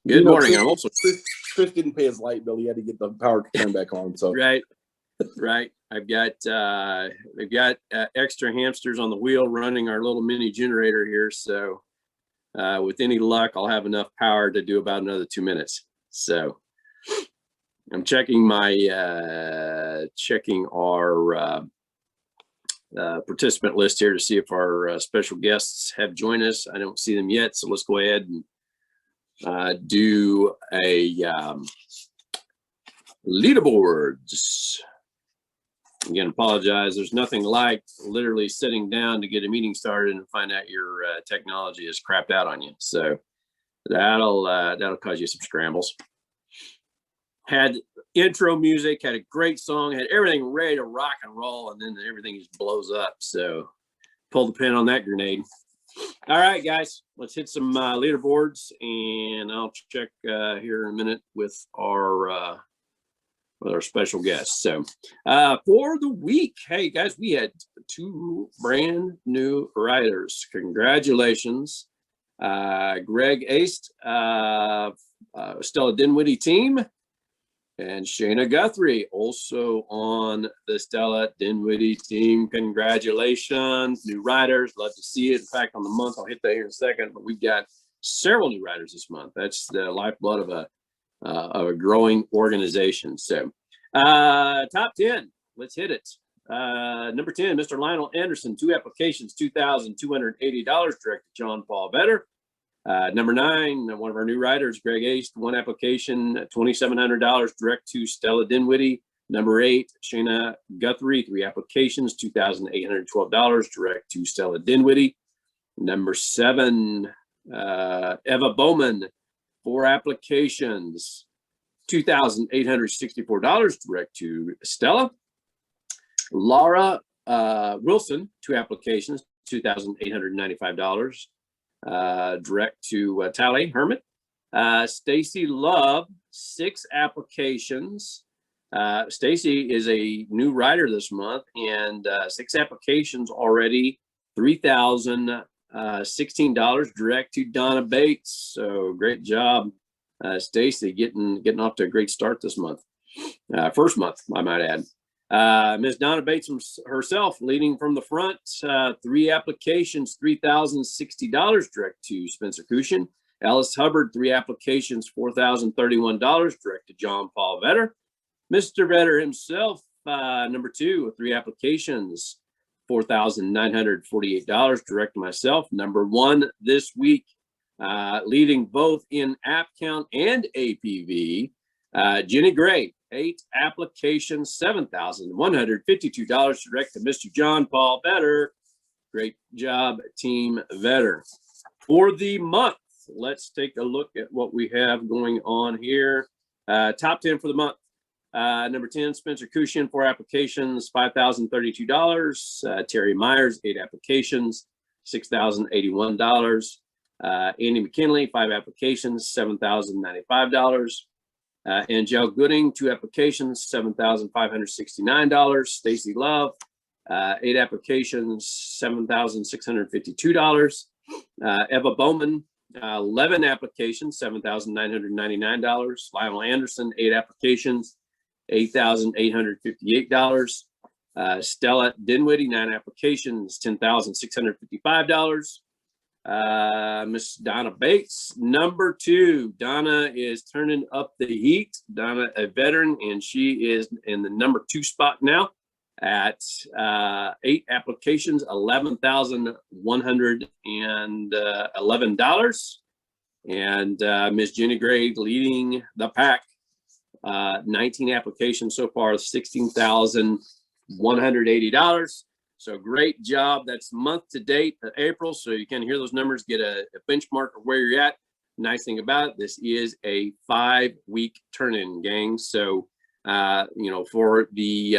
Good morning. I'm also Chris didn't pay his light bill. He had to get the power turned back on. So right. I've got we've got extra hamsters on the wheel running our little mini generator here. So with any luck, I'll have enough power to do about another 2 minutes. So I'm checking our participant list here to see if our special guests have joined us. I don't see them yet, so let's go ahead and do a leaderboards. Again, apologize. There's nothing like literally sitting down to get a meeting started and find out your technology is crapped out on you. So that'll cause you some scrambles. Had intro music, had a great song, had everything ready to rock and roll, and then everything just blows up. So pull the pin on that grenade. All right, guys, let's hit some leaderboards, and I'll check here in a minute with our special guests. So for the week, hey guys, we had 2 brand new riders. Congratulations, Greg Ace, Stella Dinwiddie team, and Shayna Guthrie, also on the Stella Dinwiddie team. Congratulations, new riders. Love to see it. In fact, on the month, I'll hit that here in a second, but we've got several new riders this month. That's the lifeblood of a growing organization. So top 10, let's hit it. Number 10, Mr. Lionel Anderson, 2 applications, $2,280, direct to John Paul Vetter. Number 9, one of our new riders, Greg Ace, 1 application, $2,700, direct to Stella Dinwiddie. Number 8, Shayna Guthrie, 3 applications, $2,812, direct to Stella Dinwiddie. Number 7, Eva Bowman, 4 applications, $2,864, direct to Stella. Laura Wilson, 2 applications, $2,895, direct to Tally Hermit. Stacy Love, 6 applications. Stacy is a new rider this month, and 6 applications already, $3,016, direct to Donna Bates. So great job, Stacy, getting off to a great start this month. First month, I might add. Ms. Donna Bates herself leading from the front, 3 applications, $3,060, direct to Spencer Cushion. Alice Hubbard, 3 applications, $4,031, direct to John Paul Vetter. Mr. Vetter himself, number 2, 3 applications, $4,948, direct to myself. Number 1 this week, leading both in app count and APV, Jenny Gray, 8 applications, $7,152, direct to Mr. John Paul Vetter. Great job, Team Vetter. For the month, let's take a look at what we have going on here. Top 10 for the month. Number 10, Spencer Cushion, 4 applications, $5,032. Terry Myers, 8 applications, $6,081. Andy McKinley, 5 applications, $7,095. Angel Gooding, 2 applications, $7,569. Stacy Love, 8 applications, $7,652. Eva Bowman, 11 applications, $7,999. Lionel Anderson, 8 applications, $8,858. Stella Dinwiddie, 9 applications, $10,655. Miss Donna Bates, number 2. Donna is turning up the heat. Donna, a veteran, and she is in the number 2 spot now at 8 applications, $11,111. And Miss Jenny Gray leading the pack, 19 applications so far, $16,180. So great job. That's month to date, April. So you can hear those numbers, get a benchmark of where you're at. Nice thing about it, this is a 5-week turn-in, gang. So, for the,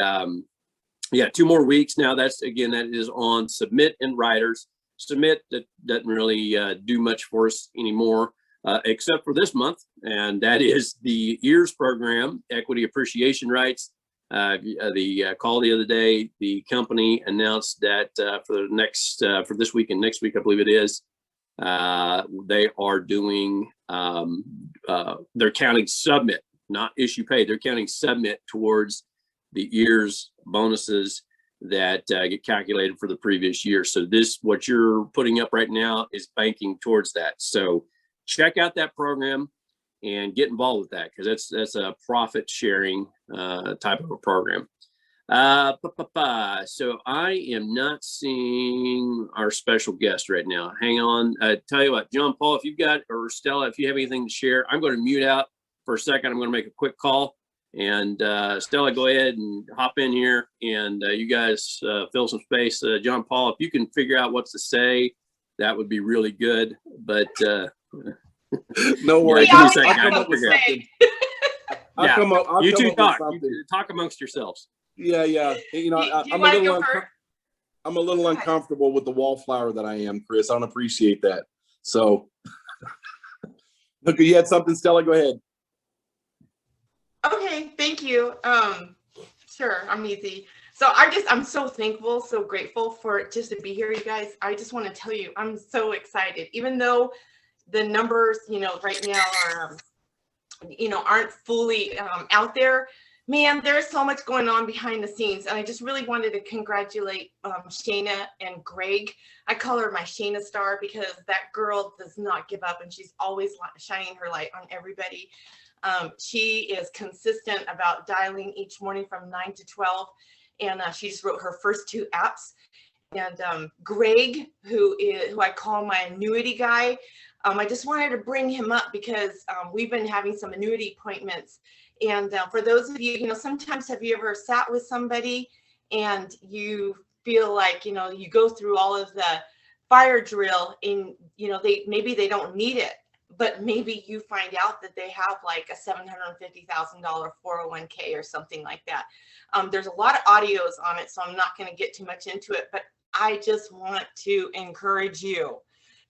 2 more weeks now. That is on Submit and Riders. Submit, that doesn't really do much for us anymore, except for this month. And that is the EARS program, Equity Appreciation Rights. The call the other day, the company announced that for this week and next week, I believe it is, They are doing, they're counting submit, not issue pay. They're counting submit towards the year's bonuses that get calculated for the previous year. So this, what you're putting up right now, is banking towards that. So check out that program and get involved with that, because that's a profit sharing type of a program. So I am not seeing our special guest right now. Hang on. Tell you what, John Paul, if you've got, or Stella, if you have anything to share, I'm going to mute out for a second. I'm going to make a quick call. And Stella, go ahead and hop in here, and you guys fill some space. John Paul, if you can figure out what to say, that would be really good. But no worries. Yeah, I'll come up with something. Yeah, I'll you come two up talk. with something. You talk amongst yourselves. Yeah. You know, I'm a little uncomfortable with the wallflower that I am, Chris. I don't appreciate that. So, look, you had something, Stella. Go ahead. Okay, thank you. Sure, I'm easy. So I'm so thankful, so grateful for just to be here, you guys. I just want to tell you, I'm so excited. Even though the numbers, right now are, aren't fully out there, man, there's so much going on behind the scenes. And I just really wanted to congratulate Shayna and Greg. I call her my Shayna star, because that girl does not give up, and she's always shining her light on everybody. She is consistent about dialing each morning from 9 to 12, and she just wrote her first 2 apps. And Greg, who I call my annuity guy, I just wanted to bring him up because we've been having some annuity appointments. And for those of you, sometimes have you ever sat with somebody and you feel like, you go through all of the fire drill and, maybe they don't need it, but maybe you find out that they have like a $750,000 401k or something like that. There's a lot of audios on it, so I'm not going to get too much into it, but I just want to encourage you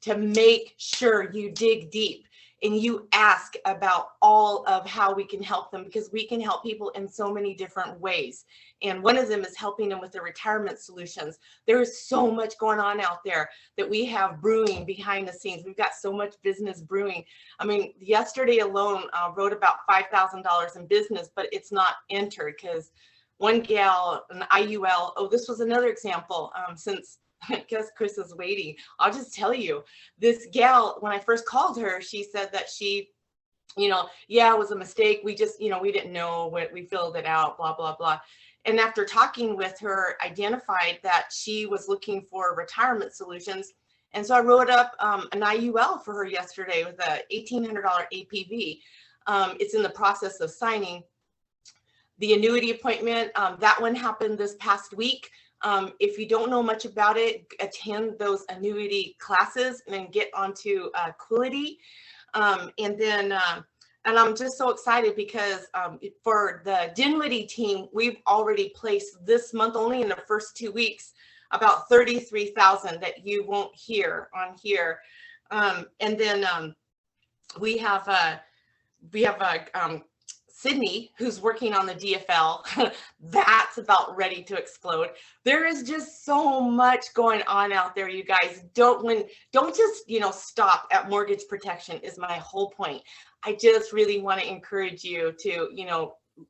to make sure you dig deep and you ask about all of how we can help them, because we can help people in so many different ways. And one of them is helping them with their retirement solutions. There is so much going on out there that we have brewing behind the scenes. We've got so much business brewing. I mean, yesterday alone, wrote about $5,000 in business, but it's not entered because one gal, an IUL, this was another example, since I guess Chris is waiting. I'll just tell you, this gal, when I first called her, she said that she, yeah, it was a mistake. We just, we didn't know what, we filled it out, blah, blah, blah. And after talking with her, identified that she was looking for retirement solutions. And so I wrote up an IUL for her yesterday with a $1,800 APV. It's in the process of signing. The annuity appointment, that one happened this past week. If you don't know much about it, attend those annuity classes and then get onto Quility. And I'm just so excited because for the Dinwiddie team, we've already placed this month, only in the first 2 weeks, about 33,000 that you won't hear on here. And then we have Sydney, who's working on the DFL. That's about ready to explode. There is just so much going on out there, you guys. Don't just, stop at mortgage protection is my whole point. I just really want to encourage you to,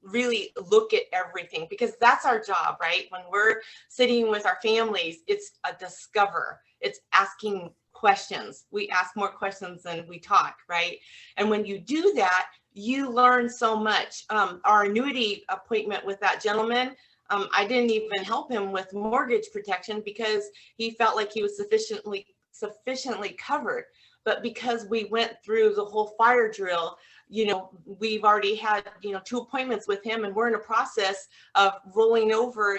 really look at everything, because that's our job, right? When we're sitting with our families, it's a discover. It's asking questions. We ask more questions than we talk, right? And when you do that, you learn so much. Our annuity appointment with that gentleman, I didn't even help him with mortgage protection because he felt like he was sufficiently covered. But because we went through the whole fire drill, we've already had, 2 appointments with him, and we're in a process of rolling over,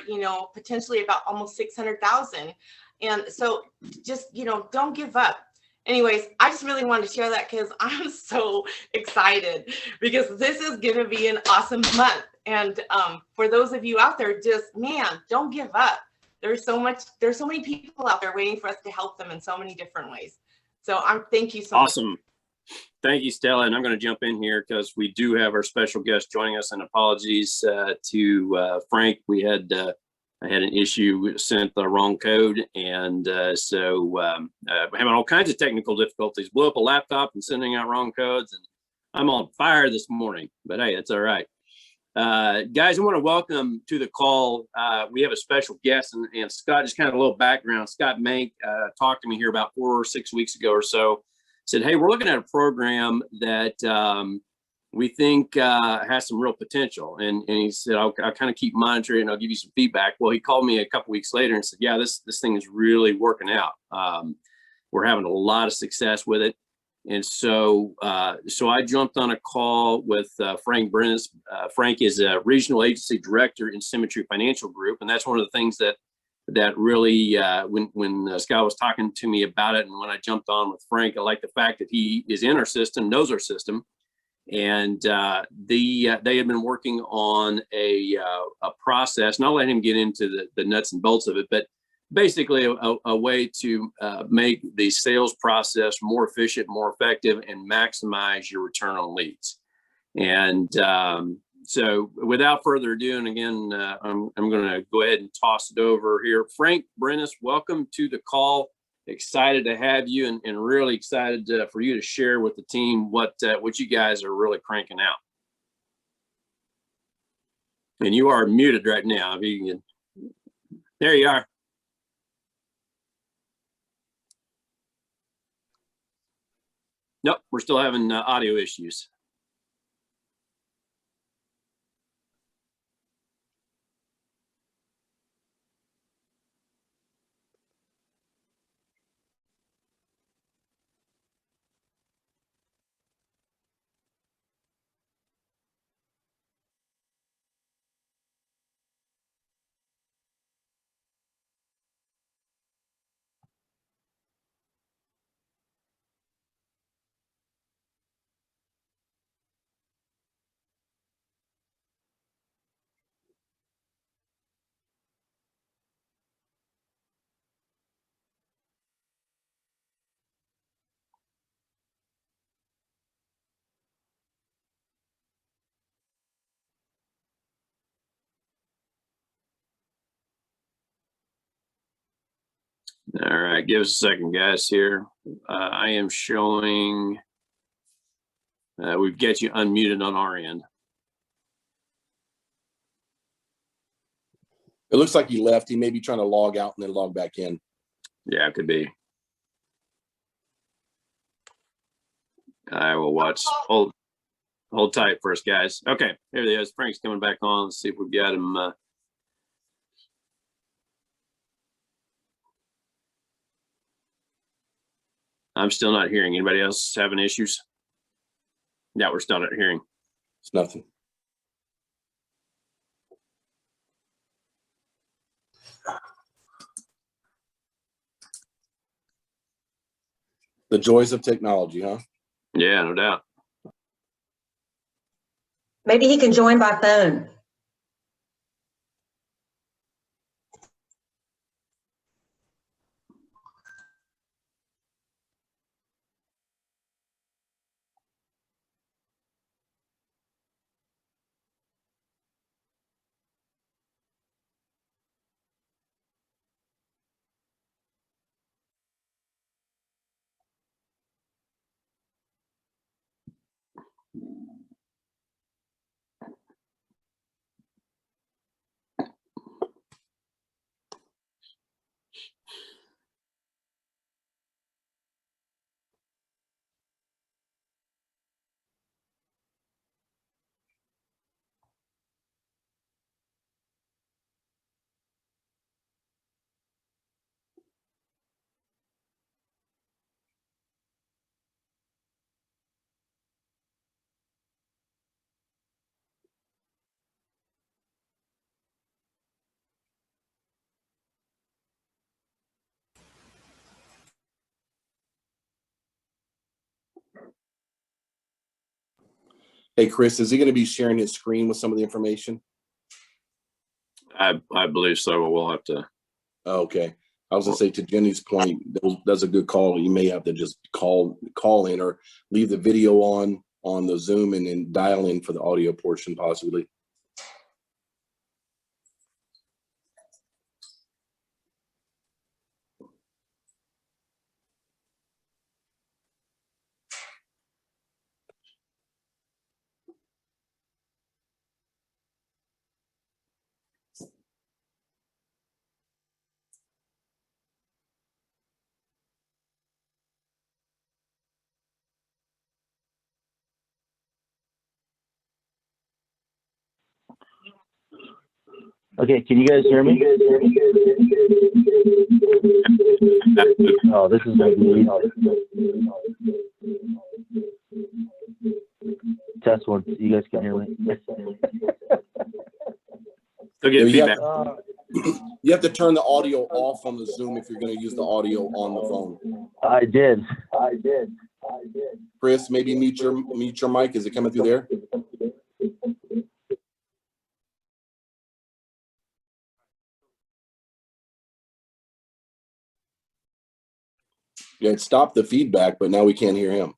potentially about almost 600,000. And so just, don't give up. Anyways, I just really wanted to share that because I'm so excited, because this is going to be an awesome month. And for those of you out there, just, man, don't give up. There's so many people out there waiting for us to help them in so many different ways. So thank you so much. Awesome. Thank you, Stella. And I'm going to jump in here because we do have our special guest joining us, and apologies to Frank. We had I had an issue, sent the wrong code, and having all kinds of technical difficulties. Blew up a laptop and sending out wrong codes, and I'm on fire this morning. But hey, it's all right. Guys, I want to welcome to the call. We have a special guest, and Scott, just kind of a little background. Scott Mank talked to me here about 4 or 6 weeks ago or so. Said, hey, we're looking at a program that we think has some real potential. And he said, I'll kind of keep monitoring and I'll give you some feedback. Well, he called me a couple weeks later and said, yeah, this thing is really working out. We're having a lot of success with it. And so I jumped on a call with Frank Brenes. Frank is a regional agency director in Symmetry Financial Group. And that's one of the things that really, when Scott was talking to me about it, and when I jumped on with Frank, I like the fact that he is in our system, knows our system. And they had been working on a process, and I'll let him get into the nuts and bolts of it, but basically a way to make the sales process more efficient, more effective, and maximize your return on leads. And so without further ado, and again, I'm going to go ahead and toss it over here. Frank Brenes, welcome to the call. Excited to have you, and really excited for you to share with the team what you guys are really cranking out. And you are muted right now. If you can, there you are. Nope, we're still having audio issues. All right, give us a second, guys, here. I am showing, we've got you unmuted on our end. It looks like he left. He may be trying to log out and then log back in. Yeah, it could be. I will watch. Hold tight for us, guys. Okay, here he is. Frank's coming back on. Let's see if we've got him. I'm still not hearing. Anybody else having issues? Yeah, we're still not hearing. It's nothing. The joys of technology, huh? Yeah, no doubt. Maybe he can join by phone. Hey, Chris, is he going to be sharing his screen with some of the information? I believe so. We'll have to. Okay. I was going to say, to Jenny's point, that's a good call. You may have to just call in or leave the video on the Zoom and then dial in for the audio portion possibly. Okay, can you guys hear me? Oh, this is gonna be test one. You guys can hear me? Still Yeah, get feedback. You have to turn the audio off on the Zoom if you're going to use the audio on the phone. I did. Chris, maybe mute your mic. Is it coming through there? Yeah, it stopped the feedback, but now we can't hear him.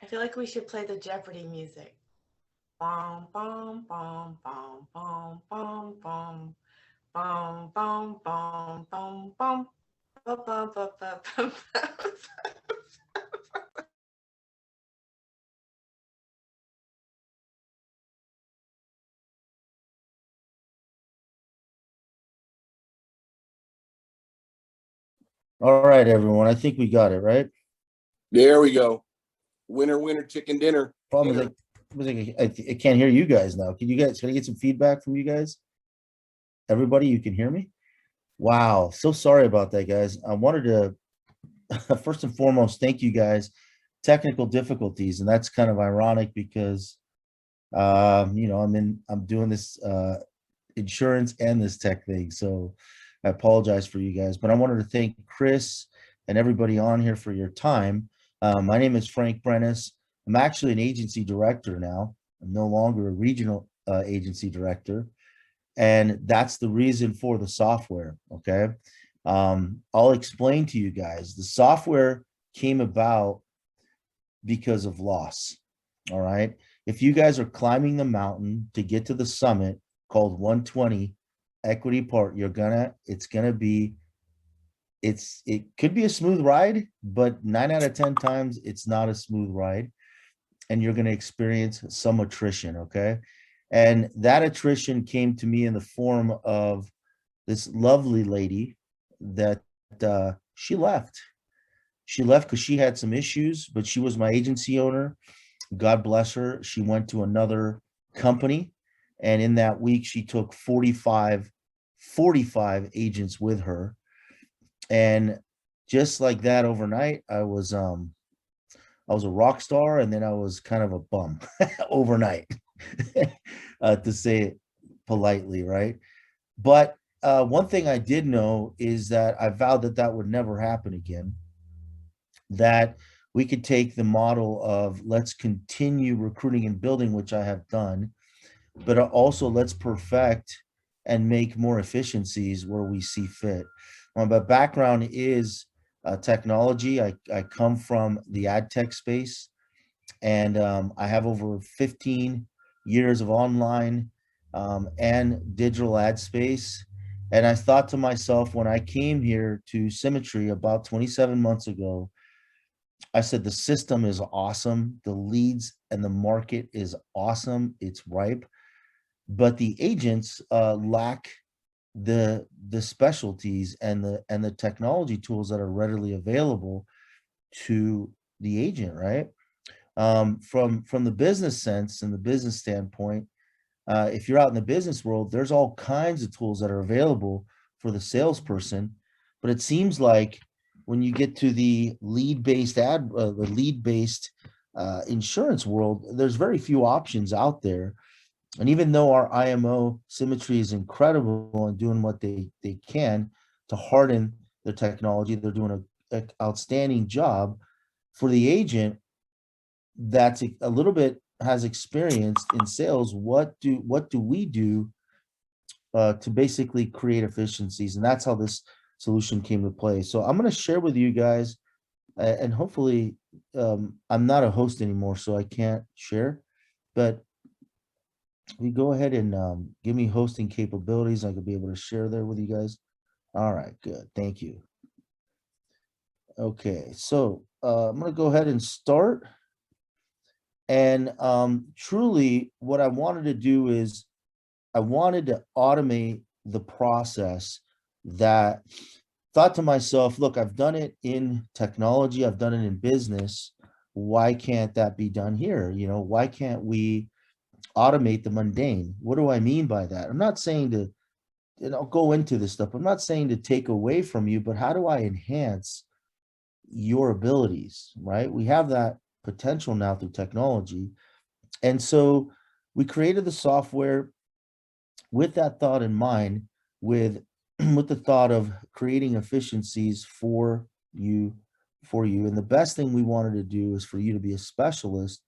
I feel like we should play the Jeopardy music. Bum, bum, bum, bum, bum, bum, bum. Bum, bum, bum, bum, bum. Bum, bum, bum, bum, bum, bum. All right, everyone. I think we got it, right? There we go. Winner, winner, chicken dinner. Problem is I can't hear you guys now. Can I get some feedback from you guys? Everybody, you can hear me? Wow. So sorry about that, guys. I wanted to first and foremost, thank you guys. Technical difficulties, and that's kind of ironic because I'm doing this insurance and this tech thing. So I apologize for you guys, but I wanted to thank Chris and everybody on here for your time. My name is Frank Brenes. I'm actually an agency director now. I'm no longer a regional agency director. And that's the reason for the software, okay? I'll explain to you guys. The software came about because of loss, all right? If you guys are climbing the mountain to get to the summit called 120 Equity Park, it could be a smooth ride, but 9 out of 10 times it's not a smooth ride, and you're going to experience some attrition, okay? And that attrition came to me in the form of this lovely lady that she left. She left because she had some issues, but she was my agency owner. God bless her. She went to another company, and in that week she took 45 agents with her. And just like that, overnight, I was a rock star, and then I was kind of a bum overnight, to say it politely, right? But one thing I did know is that I vowed that that would never happen again, that we could take the model of let's continue recruiting and building, which I have done, but also let's perfect and make more efficiencies where we see fit. My background is technology. I come from the ad tech space, and I have over 15 years of online and digital ad space. And I thought to myself, when I came here to Symmetry about 27 months ago, I said, the system is awesome. The leads and the market is awesome. It's ripe, but the agents lack the specialties and the technology tools that are readily available to the agent, right? From the business sense and the business standpoint, if you're out in the business world, there's all kinds of tools that are available for the salesperson, but it seems like when you get to the lead-based insurance world, there's very few options out there. And even though our IMO Symmetry is incredible and doing what they can to harden their technology, they're doing an outstanding job. For the agent that's a little bit has experience in sales, what do we do to basically create efficiencies? And that's how this solution came to play. So I'm going to share with you guys, and hopefully I'm not a host anymore, so I can't share, but we go ahead and give me hosting capabilities. I could be able to share there with you guys. All right, good. Thank you. Okay, so I'm going to go ahead and start. And truly, what I wanted to do is I wanted to automate the process that thought to myself, look, I've done it in technology, I've done it in business. Why can't that be done here? You know, why can't we automate the mundane? What do I mean by that? I'm not saying to, and I'll go into this stuff. I'm not saying to take away from you, but how do I enhance your abilities, right? We have that potential now through technology. And so we created the software with that thought in mind, with with the thought of creating efficiencies for you. And the best thing we wanted to do is for you to be a specialist,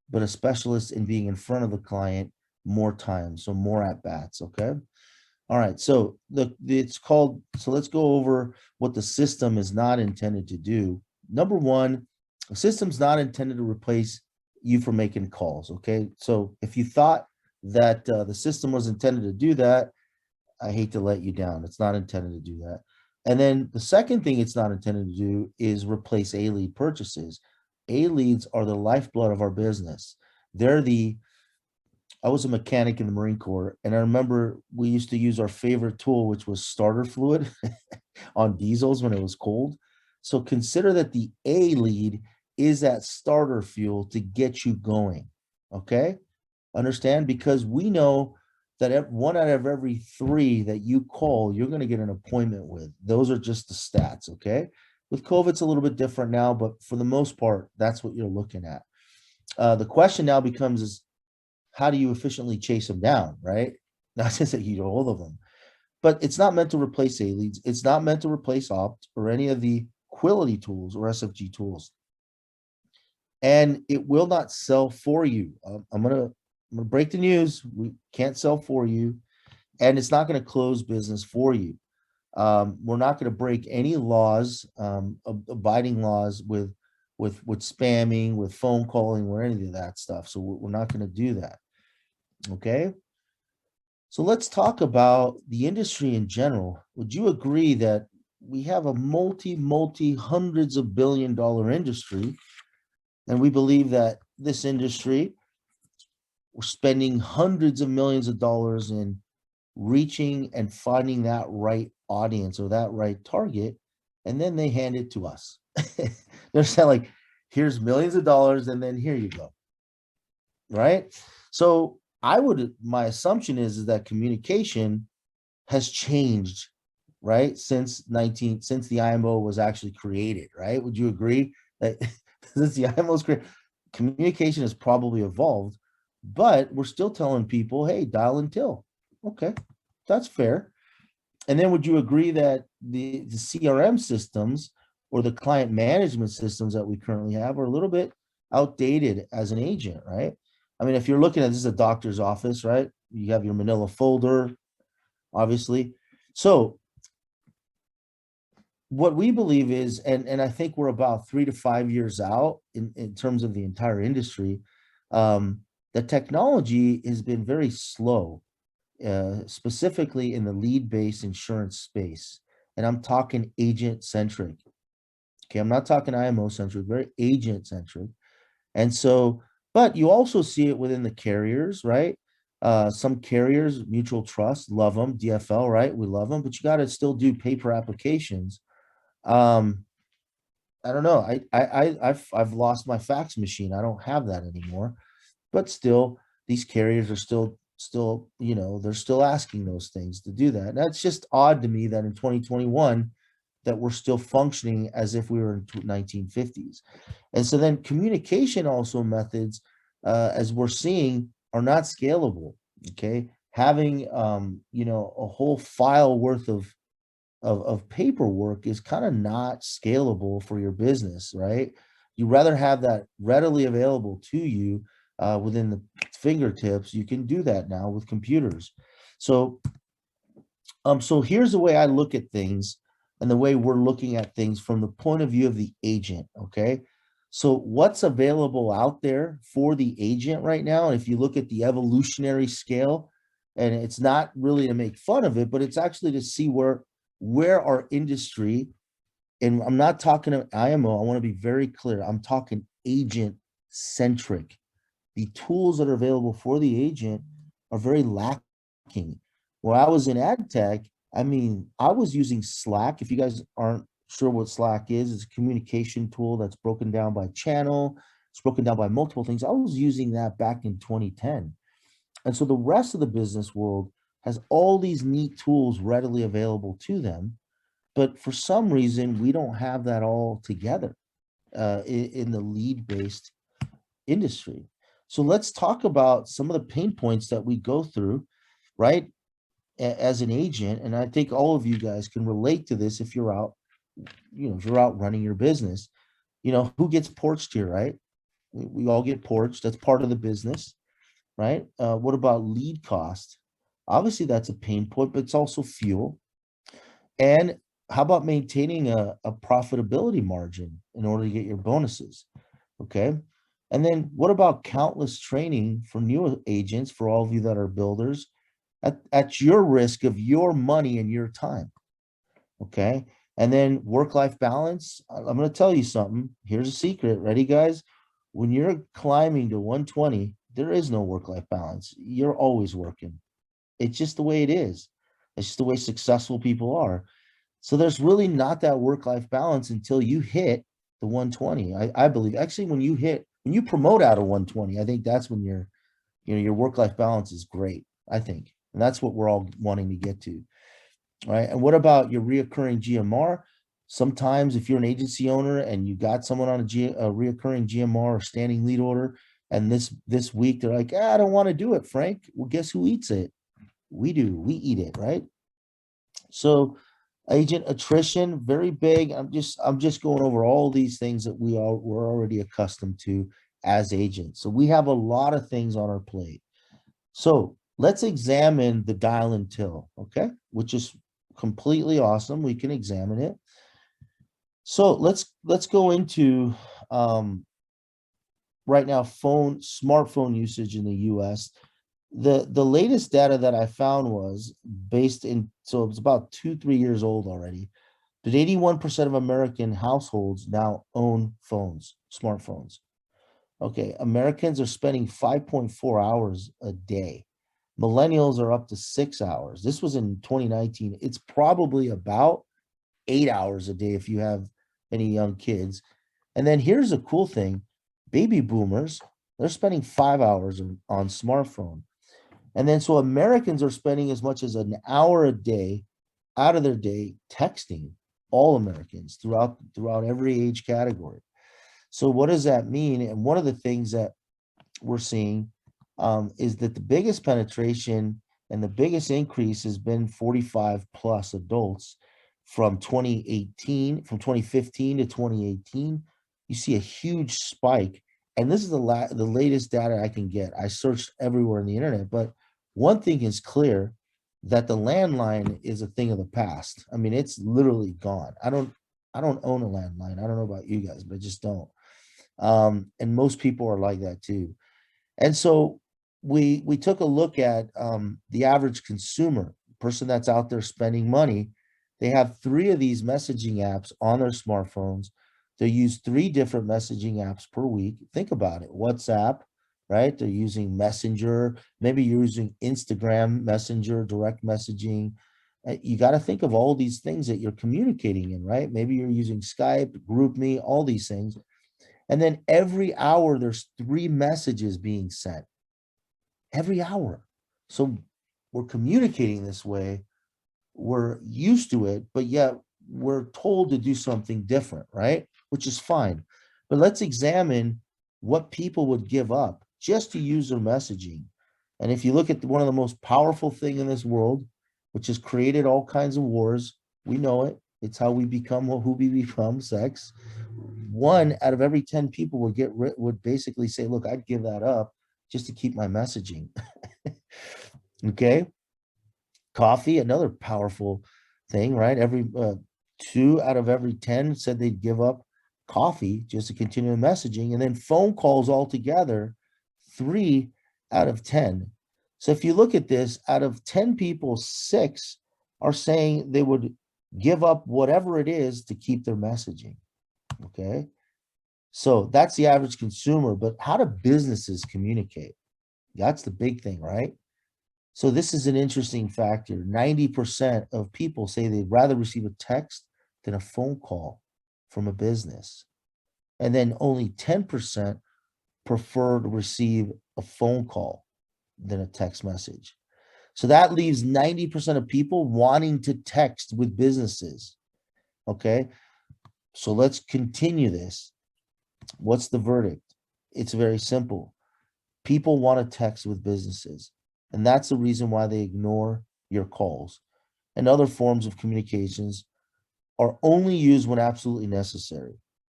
but a specialist in being in front of the client more times, so more at bats. Okay. All right. So it's called, so let's go over what the system is not intended to do. Number one, the system's not intended to replace you from making calls. Okay. So if you thought that the system was intended to do that, I hate to let you down. It's not intended to do that. And then the second thing it's not intended to do is replace A-lead purchases. A-leads are the lifeblood of our business. I was a mechanic in the Marine Corps, and I remember we used to use our favorite tool, which was starter fluid on diesels when it was cold. So consider that the A-lead is that starter fuel to get you going. Okay. Understand? Because we know that 1 out of every 3 that you call, you're going to get an appointment with. Those are just the stats. Okay. With COVID, it's a little bit different now, but for the most part, that's what you're looking at. The question now becomes is, how do you efficiently chase them down, right? Not just that you get a hold of them, but it's not meant to replace A-leads. It's not meant to replace Opt or any of the Quality tools or SFG tools. And it will not sell for you. I'm gonna break the news. We can't sell for you, and it's not going to close business for you. We're not going to break any laws, abiding laws with spamming, with phone calling, or any of that stuff. So we're not going to do that. Okay. So let's talk about the industry in general. Would you agree that we have a multi hundreds of billion-dollar industry, and we believe that this industry, we're spending hundreds of millions of dollars in reaching and finding that right audience or that right target, and then they hand it to us. They're saying like, here's millions of dollars, and then here you go. Right? So my assumption is that communication has changed, right? Since the IMO was actually created, right? Would you agree that since the IMO was created, communication has probably evolved, but we're still telling people, hey, dial and till. Okay, that's fair. And then would you agree that the CRM systems or the client management systems that we currently have are a little bit outdated as an agent, right? I mean, if you're looking at this is a doctor's office, right? You have your manila folder, obviously. So what we believe is, and I think we're about 3 to 5 years out in terms of the entire industry, the technology has been very slow, specifically in the lead-based insurance space. And I'm talking agent-centric. Okay, I'm not talking IMO-centric, very agent-centric. And so, but you also see it within the carriers, right? Some carriers, Mutual Trust, love them, DFL, right? We love them, but you got to still do paper applications. I don't know. I've lost my fax machine. I don't have that anymore, but still these carriers are still, they're still asking those things to do that. And that's just odd to me that in 2021 that we're still functioning as if we were in 1950s. And so then communication also methods, as we're seeing, are not scalable. Okay. Having, a whole file worth of paperwork is kind of not scalable for your business, right? You rather have that readily available to you within the fingertips. You can do that now with computers. So here's the way I look at things. and the way we're looking at things from the point of view of the agent. Okay. So what's available out there for the agent right now? And if you look at the evolutionary scale, and it's not really to make fun of it, but it's actually to see where our industry, and I'm not talking to IMO, I want to be very clear. I'm talking agent centric. The tools that are available for the agent are very lacking. When I was in ad tech, I mean, I was using Slack. If you guys aren't sure what Slack is, it's a communication tool that's broken down by channel. It's broken down by multiple things. I was using that back in 2010. And so the rest of the business world has all these neat tools readily available to them. But for some reason, we don't have that all together in the lead-based industry. So let's talk about some of the pain points that we go through, right? As an agent, and I think all of you guys can relate to this if you're out, if you're out running your business, who gets porched here, right? We all get porched. That's part of the business, right? What about lead cost? Obviously, that's a pain point, but it's also fuel. And how about maintaining a profitability margin in order to get your bonuses? Okay. And then what about countless training for new agents, for all of you that are builders, at your risk of your money and your time? Okay. And then work-life balance. I'm going to tell you something. Here's a secret. Ready, guys? When you're climbing to 120, there is no work-life balance. You're always working. It's just the way it is. It's just the way successful people are. So there's really not that work-life balance until you hit the 120. I believe actually when you promote out of 120, I think that's when your work-life balance is great, I think. And that's what we're all wanting to get to. Right. And what about your reoccurring GMR? Sometimes if you're an agency owner and you got someone on a reoccurring GMR or standing lead order, and this week they're like, I don't want to do it, Frank. Well, guess who eats it? We do. We eat it, right? So agent attrition, very big. I'm just going over all these things that we're already accustomed to as agents. So we have a lot of things on our plate. So let's examine the dial and till, okay? Which is completely awesome. We can examine it. So let's go into right now smartphone usage in the US. The latest data that I found was so it's about 2-3 years old already, that 81% of American households now own smartphones. Okay, Americans are spending 5.4 hours a day. Millennials are up to 6 hours. This was in 2019. It's probably about 8 hours a day if you have any young kids. And then here's a cool thing. Baby boomers, they're spending 5 hours on smartphone. And then so Americans are spending as much as an hour a day out of their day texting, all Americans throughout every age category. So what does that mean? And one of the things that we're seeing is that the biggest penetration and the biggest increase has been 45 plus adults from 2015 to 2018. You see a huge spike. And this is the latest data I can get. I searched everywhere on the internet, but one thing is clear, that the landline is a thing of the past. I mean, it's literally gone. I don't own a landline. I don't know about you guys, but I just don't. And most people are like that too. And so we took a look at the average consumer, person that's out there spending money. They have 3 of these messaging apps on their smartphones. They use 3 different messaging apps per week. Think about it. WhatsApp, right? They're using Messenger. Maybe you're using Instagram, Messenger, direct messaging. You got to think of all these things that you're communicating in, right? Maybe you're using Skype, GroupMe, all these things. And then every hour, there's 3 messages being sent. Every hour. So we're communicating this way. We're used to it, but yet we're told to do something different, right? Which is fine. But let's examine what people would give up just to use their messaging. And if you look at one of the most powerful thing in this world, which has created all kinds of wars, we know it. It's how we become who we become, sex. 1 out of every 10 people would basically say, look, I'd give that up just to keep my messaging. Okay. Coffee, another powerful thing, right? 2 out of every 10 said they'd give up coffee just to continue the messaging. And then phone calls altogether, 3 out of 10. So if you look at this, out of 10 people, 6 are saying they would give up whatever it is to keep their messaging. Okay. So that's the average consumer, but how do businesses communicate? That's the big thing, right? So this is an interesting factor. 90% of people say they'd rather receive a text than a phone call from a business. And then only 10% prefer to receive a phone call than a text message. So that leaves 90% of people wanting to text with businesses. Okay. So let's continue this. What's the verdict? It's very simple. People want to text with businesses, and that's the reason why they ignore your calls. And other forms of communications are only used when absolutely necessary.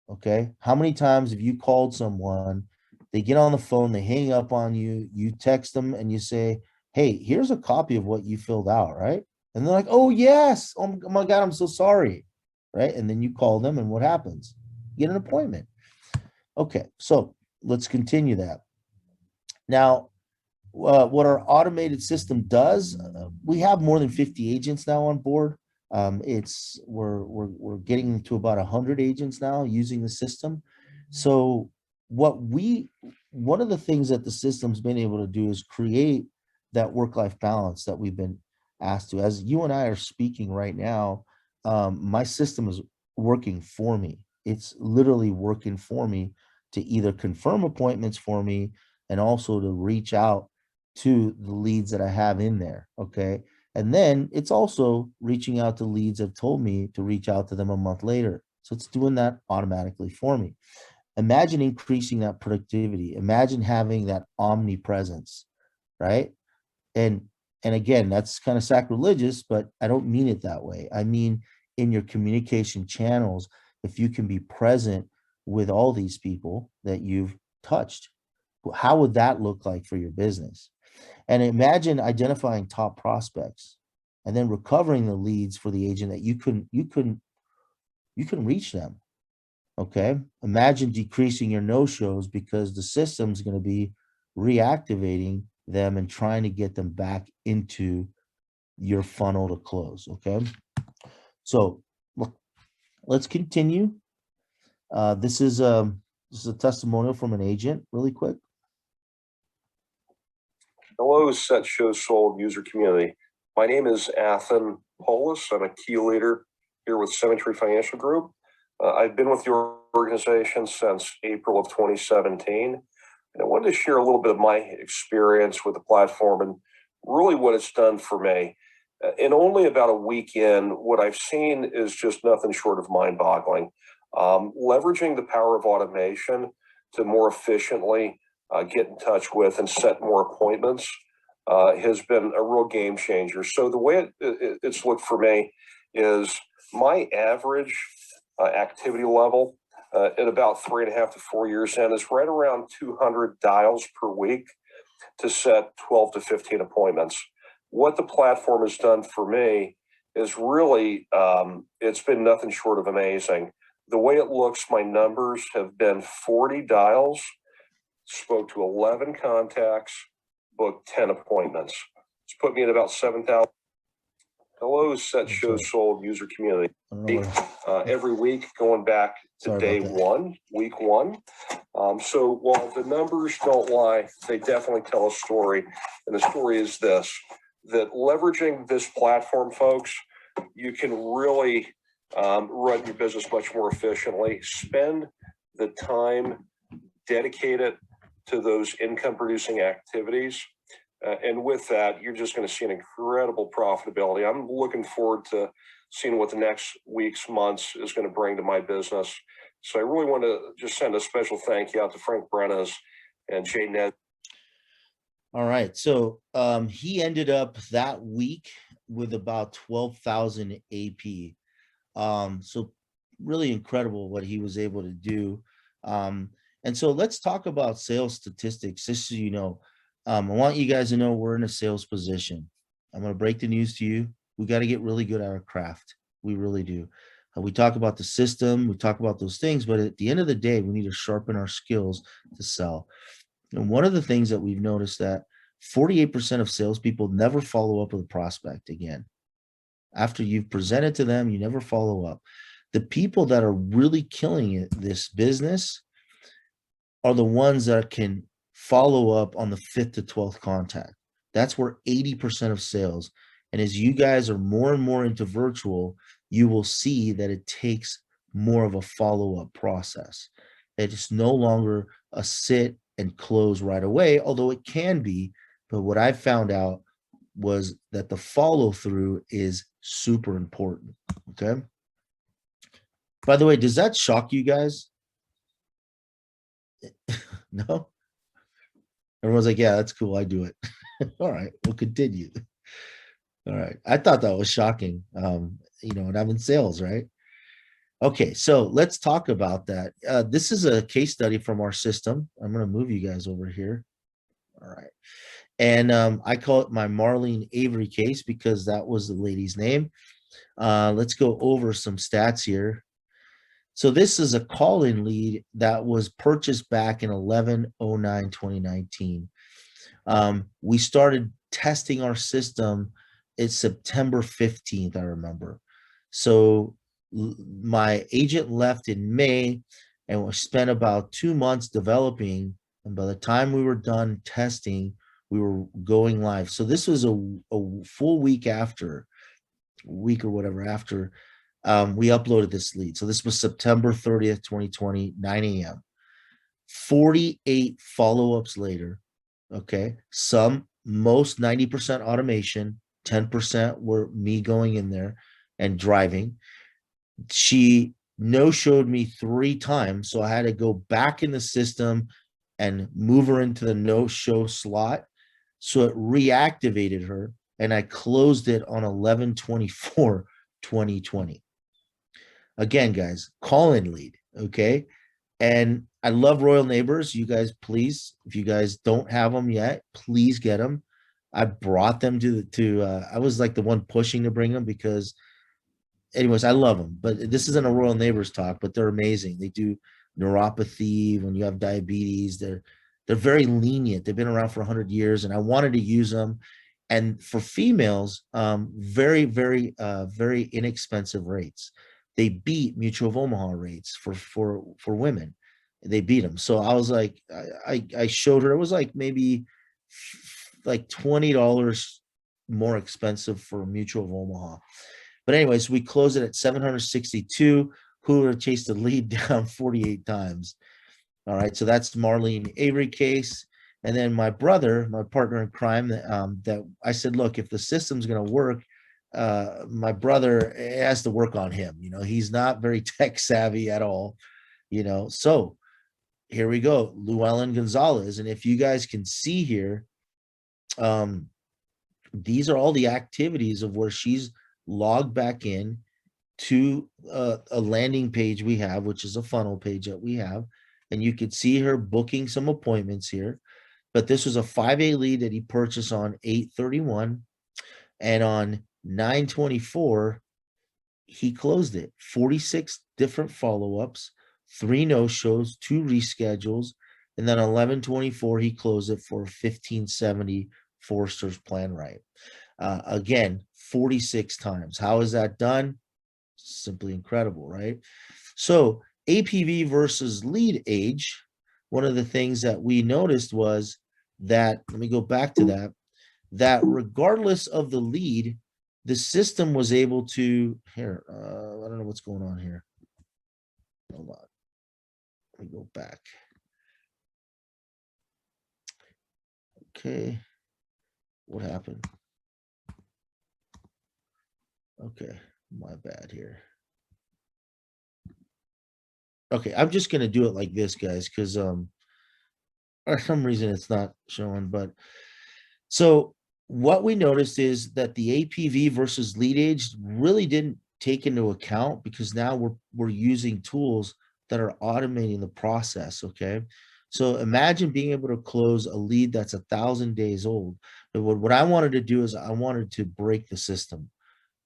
Okay. How many times have you called someone, they get on the phone, they hang up on you, you text them and you say, hey, here's a copy of what you filled out, right? And they're like, oh, yes. Oh my God, I'm so sorry. Right. And then you call them, and what happens? You get an appointment. Okay. So let's continue that. Now, what our automated system does, we have more than 50 agents now on board. We're getting to about 100 agents now using the system. So one of the things that the system's been able to do is create that work-life balance that we've been asked to. As you and I are speaking right now, my system is working for me. It's literally working for me to either confirm appointments for me and also to reach out to the leads that I have in there. Okay. And then it's also reaching out to leads that told me to reach out to them a month later. So it's doing that automatically for me. Imagine increasing that productivity. Imagine having that omnipresence, right? And again, that's kind of sacrilegious, but I don't mean it that way. I mean, in your communication channels, if you can be present with all these people that you've touched, how would that look like for your business? And imagine identifying top prospects and then recovering the leads for the agent that you couldn't reach them. Okay. Imagine decreasing your no-shows because the system's going to be reactivating them and trying to get them back into your funnel to close. Okay. So let's continue. This is a testimonial from an agent really quick. Hello, Set Show Sold user community. My name is Athan Polis. I'm a key leader here with Cemetery Financial Group. I've been with your organization since April of 2017. And I wanted to share a little bit of my experience with the platform and really what it's done for me. In only about a week in, what I've seen is just nothing short of mind-boggling. Leveraging the power of automation to more efficiently get in touch with and set more appointments has been a real game changer. So the way it's looked for me is my average activity level at about 3.5 to 4 years in is right around 200 dials per week to set 12 to 15 appointments. What the platform has done for me is really, it's been nothing short of amazing. The way it looks, my numbers have been 40 dials, spoke to 11 contacts, booked 10 appointments. It's put me at about 7,000. Hello, Set Show Sold user community. Every week going back to day one, week one. So while the numbers don't lie, they definitely tell a story. And the story is this, that leveraging this platform, folks, you can really run your business much more efficiently. Spend the time, dedicate it to those income producing activities. And with that, you're just going to see an incredible profitability. I'm looking forward to seeing what the next week's, months is going to bring to my business. So I really want to just send a special thank you out to Frank Brenes and Jay Ned. All right. So he ended up that week with about 12,000 AP. So really incredible what he was able to do. And so let's talk about sales statistics. Just so you know, I want you guys to know we're in a sales position. I'm going to break the news to you. We got to get really good at our craft. We really do. We talk about the system, we talk about those things, but at the end of the day, we need to sharpen our skills to sell. And one of the things that we've noticed that 48% of salespeople never follow up with a prospect again. After you've presented to them, you never follow up. The people that are really killing it, this business, are the ones that can follow up on the 5th to 12th contact. That's where 80% of sales. And as you guys are more and more into virtual, you will see that it takes more of a follow-up process. It's no longer a sit and close right away, although it can be. But what I found out was that the follow-through is super important. Okay. By the way, does that shock you guys? No? Everyone's like, yeah, that's cool. I do it. All right, we'll continue. All right. I thought that was shocking. And I'm in sales, right? Okay, so let's talk about that. This is a case study from our system. I'm going to move you guys over here. All right. And I call it my Marlene Avery case because that was the lady's name. Let's go over some stats here. So this is a call-in lead that was purchased back in 11/09/2019. We started testing our system. It's September 15th, I remember. So my agent left in May and we spent about 2 months developing. And by the time we were done testing, we were going live. So this was a full week or whatever after we uploaded this lead. So this was September 30th, 2020, 9 a.m. 48 follow-ups later. Okay. Most 90% automation, 10% were me going in there and driving. She no-showed me 3 times. So I had to go back in the system and move her into the no-show slot. So it reactivated her and I closed it on 11/24/2020. Again, guys, call-in lead, okay? And I love Royal Neighbors. You guys, please, if you guys don't have them yet, please get them. I brought them I was like the one pushing to bring them because, anyways, I love them. But this isn't a Royal Neighbors talk, but they're amazing. They do neuropathy when you have diabetes. They're very lenient. They've been around for 100 years, and I wanted to use them. And for females, very, very, very inexpensive rates. They beat Mutual of Omaha rates for women. They beat them. So I was like, I showed her. It was like maybe like $20 more expensive for Mutual of Omaha. But anyways, we closed it at 762. Who chased the lead down 48 times. All right, so that's the Marlene Avery case. And then my brother, my partner in crime, that I said, look, if the system's going to work, my brother has to work on him. He's not very tech savvy at all. So here we go, Llewellyn Gonzalez. And if you guys can see here, these are all the activities of where she's logged back in to a landing page we have, which is a funnel page that we have. And you could see her booking some appointments here. But this was a 5A lead that he purchased on 8/31. And on 9/24, he closed it. 46 different follow-ups, 3 no-shows, 2 reschedules. And then 11/24, he closed it for 1570 Forrester's plan right. Again, 46 times. How is that done? Simply incredible, right? So APV versus lead age, one of the things that we noticed was that, let me go back to that regardless of the lead, the system was able to, here, I don't know what's going on here. Hold on. Let me go back. Okay. What happened? Okay, my bad here. Okay, I'm just going to do it like this, guys, because for some reason it's not showing. But so what we noticed is that the APV versus lead age really didn't take into account because now we're using tools that are automating the process. Okay, so imagine being able to close a lead that's 1,000 days old. But what I wanted to do is I wanted to break the system.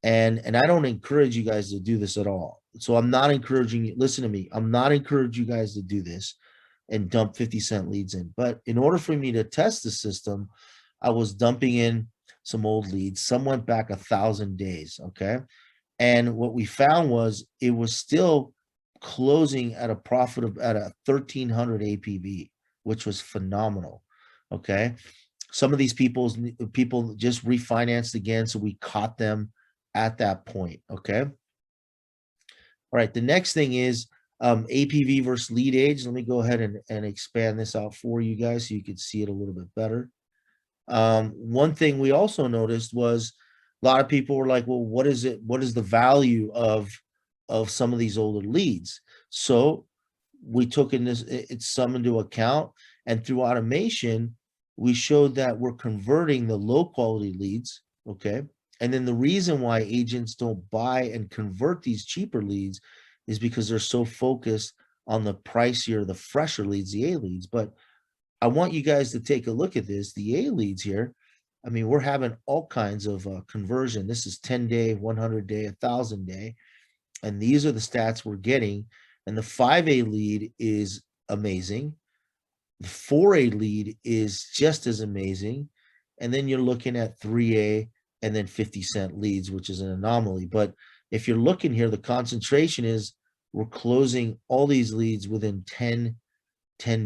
And I don't encourage you guys to do this at all. So I'm not encouraging you, listen to me, I'm not encouraging you guys to do this and dump 50-cent leads in. But in order for me to test the system, I was dumping in some old leads. Some went back 1,000 days. Okay. And what we found was it was still closing at a profit of at a 1,300 APV, which was phenomenal. Okay. Some of these people just refinanced again. So we caught them at that point. Okay. All right. The next thing is APV versus lead age. Let me go ahead and expand this out for you guys so you can see it a little bit better. One thing we also noticed was a lot of people were like, well, what is it? What is the value of some of these older leads? So we took it's some into account, and through automation, we showed that we're converting the low quality leads. Okay. And then the reason why agents don't buy and convert these cheaper leads is because they're so focused on the pricier, the fresher leads, the A leads. But I want you guys to take a look at this. The A leads here, I mean, we're having all kinds of conversion. This is 10-day, 100-day, 1,000-day. And these are the stats we're getting. And the 5A lead is amazing. The 4A lead is just as amazing. And then you're looking at 3A and then 50-cent leads, which is an anomaly. But if you're looking here, the concentration is we're closing all these leads within 10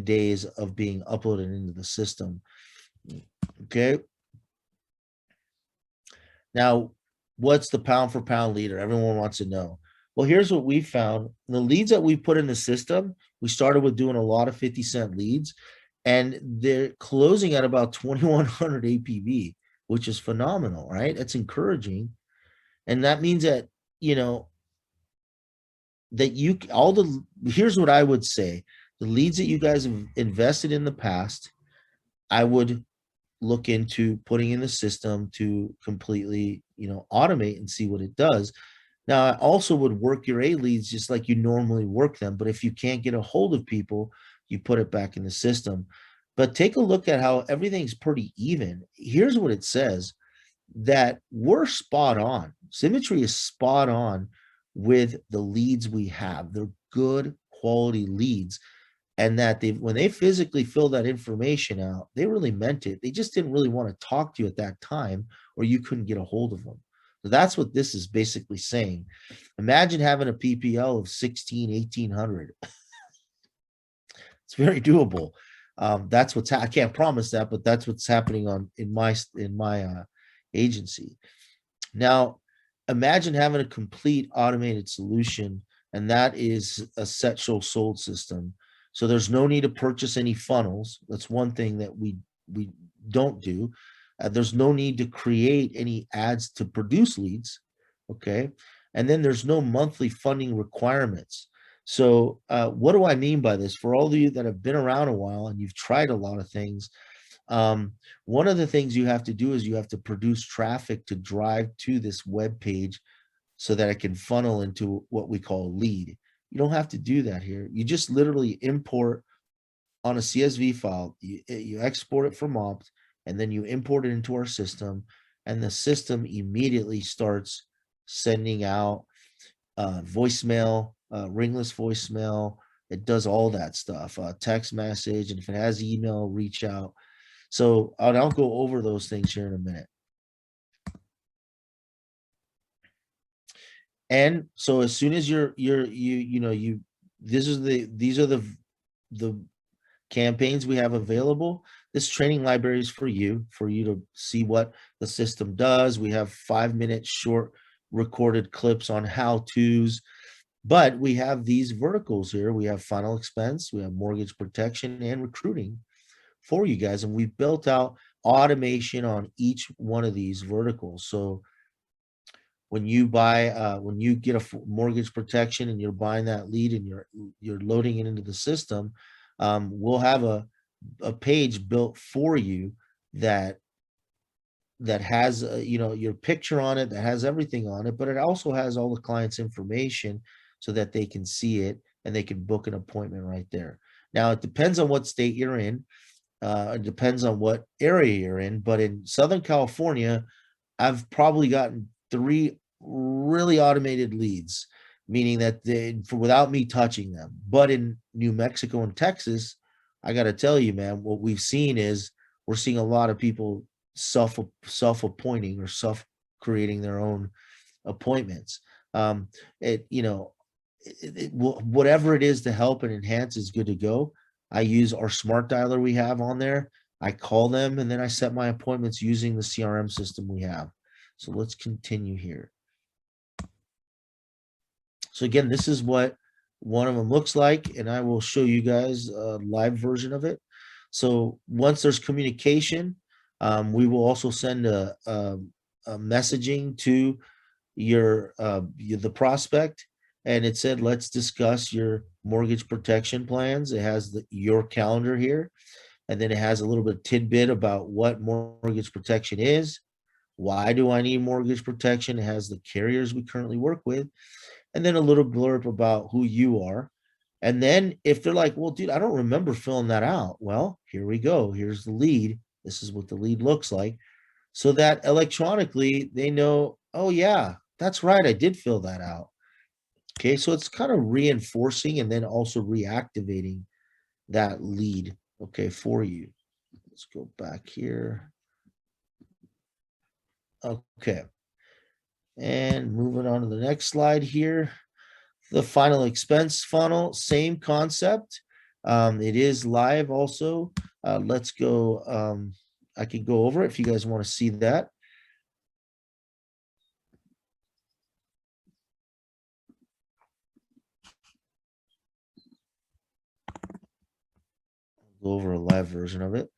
days of being uploaded into the system. Okay. Now, what's the pound for pound leader? Everyone wants to know. Well, here's what we found. The leads that we put in the system, we started with doing a lot of 50-cent leads, and they're closing at about 2,100 APV, which is phenomenal, right? That's encouraging. And that means that, you know, that here's what I would say. The leads that you guys have invested in the past, I would look into putting in the system to completely, you know, automate and see what it does. Now, I also would work your A leads just like you normally work them. But if you can't get a hold of people, you put it back in the system. But take a look at how everything's pretty even. Here's what it says, that we're spot on. Symmetry is spot on with the leads we have. They're good quality leads. And that when they physically fill that information out, they really meant it. They just didn't really want to talk to you at that time, or you couldn't get a hold of them. So that's what this is basically saying. Imagine having a PPL of 1,800. It's very doable. That's what's I can't promise that, but that's what's happening in my agency. Now, imagine having a complete automated solution, and that is a set show sold system. So there's no need to purchase any funnels. That's one thing that we don't do. There's no need to create any ads to produce leads. Okay. And then there's no monthly funding requirements. So what do I mean by this? For all of you that have been around a while and you've tried a lot of things, one of the things you have to do is you have to produce traffic to drive to this web page so that it can funnel into what we call a lead. You don't have to do that here. You just literally import on a CSV file. You export it from Opt, and then you import it into our system, and the system immediately starts sending out voicemail, ringless voicemail. It does all that stuff, text message, and if it has email, reach out. So I'll go over those things here in a minute. And so as soon as these are the campaigns we have available. This training library is for you to see what the system does. We have 5-minute short recorded clips on how-tos, but we have these verticals here. We have final expense, we have mortgage protection and recruiting for you guys. And we've built out automation on each one of these verticals. So when you get a mortgage protection and you're buying that lead and you're loading it into the system, we'll have a page built for you that has your picture on it, that has everything on it, but it also has all the client's information so that they can see it and they can book an appointment right there. Now, it depends on what state you're in. It depends on what area you're in, but in Southern California, I've probably gotten 3 really automated leads meaning that without me touching them. But in New Mexico and Texas, I got to tell you, man, what we've seen is we're seeing a lot of people self-appointing or self-creating their own appointments. Whatever it is to help and enhance is good to go. I use our smart dialer we have on there. I call them and then I set my appointments using the CRM system we have. So let's continue here. So again, this is what one of them looks like, and I will show you guys a live version of it. So once there's communication, we will also send a messaging to the prospect, and it said, let's discuss your mortgage protection plans. It has your calendar here, and then it has a little bit of tidbit about what mortgage protection is. Why do I need mortgage protection? It has the carriers we currently work with, and then a little blurb about who you are. And then if they're like, well, dude, I don't remember filling that out. Well, here we go. Here's the lead. This is what the lead looks like. So that electronically they know, oh yeah, that's right, I did fill that out. Okay, so it's kind of reinforcing and then also reactivating that lead, okay, for you. Let's go back here. Okay. And moving on to the next slide here. The final expense funnel, same concept. It is live also. Let's go. I can go over it if you guys want to see that. Go over a live version of it.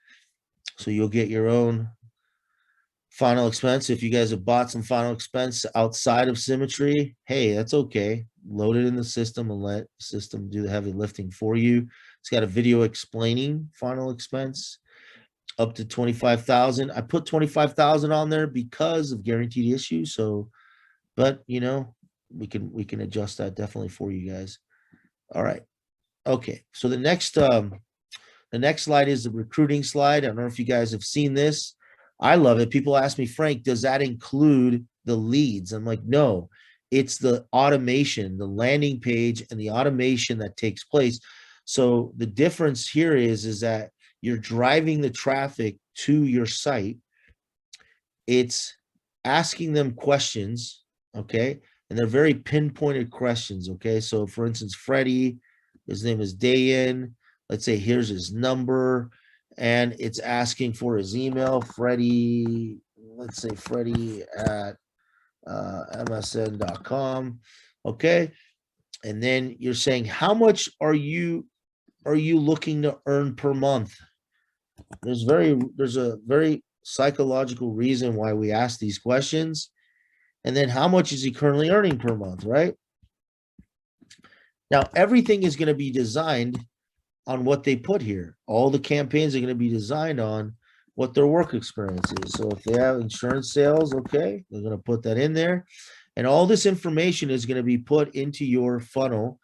So you'll get your own final expense. If you guys have bought some final expense outside of Symmetry, hey, that's okay. Load it in the system and let the system do the heavy lifting for you. It's got a video explaining final expense up to 25,000. I put 25,000 on there because of guaranteed issue. So, but you know, we can adjust that definitely for you guys. All right. Okay. So the next slide is the recruiting slide. I don't know if you guys have seen this. I love it. People ask me, Frank, does that include the leads? I'm like, no, it's the automation, the landing page and the automation that takes place. So the difference here is that you're driving the traffic to your site. It's asking them questions, okay? And they're very pinpointed questions, okay? So for instance, Freddie, his name is Dayan. Let's say here's his number, and it's asking for his email, Freddie, let's say Freddie at msn.com, okay? And then you're saying, how much are you looking to earn per month? There's a very psychological reason why we ask these questions. And then how much is he currently earning per month, right? Now, everything is going to be designed on what they put here. All the campaigns are going to be designed on what their work experience is. So if they have insurance sales, okay, they're going to put that in there. And all this information is going to be put into your funnel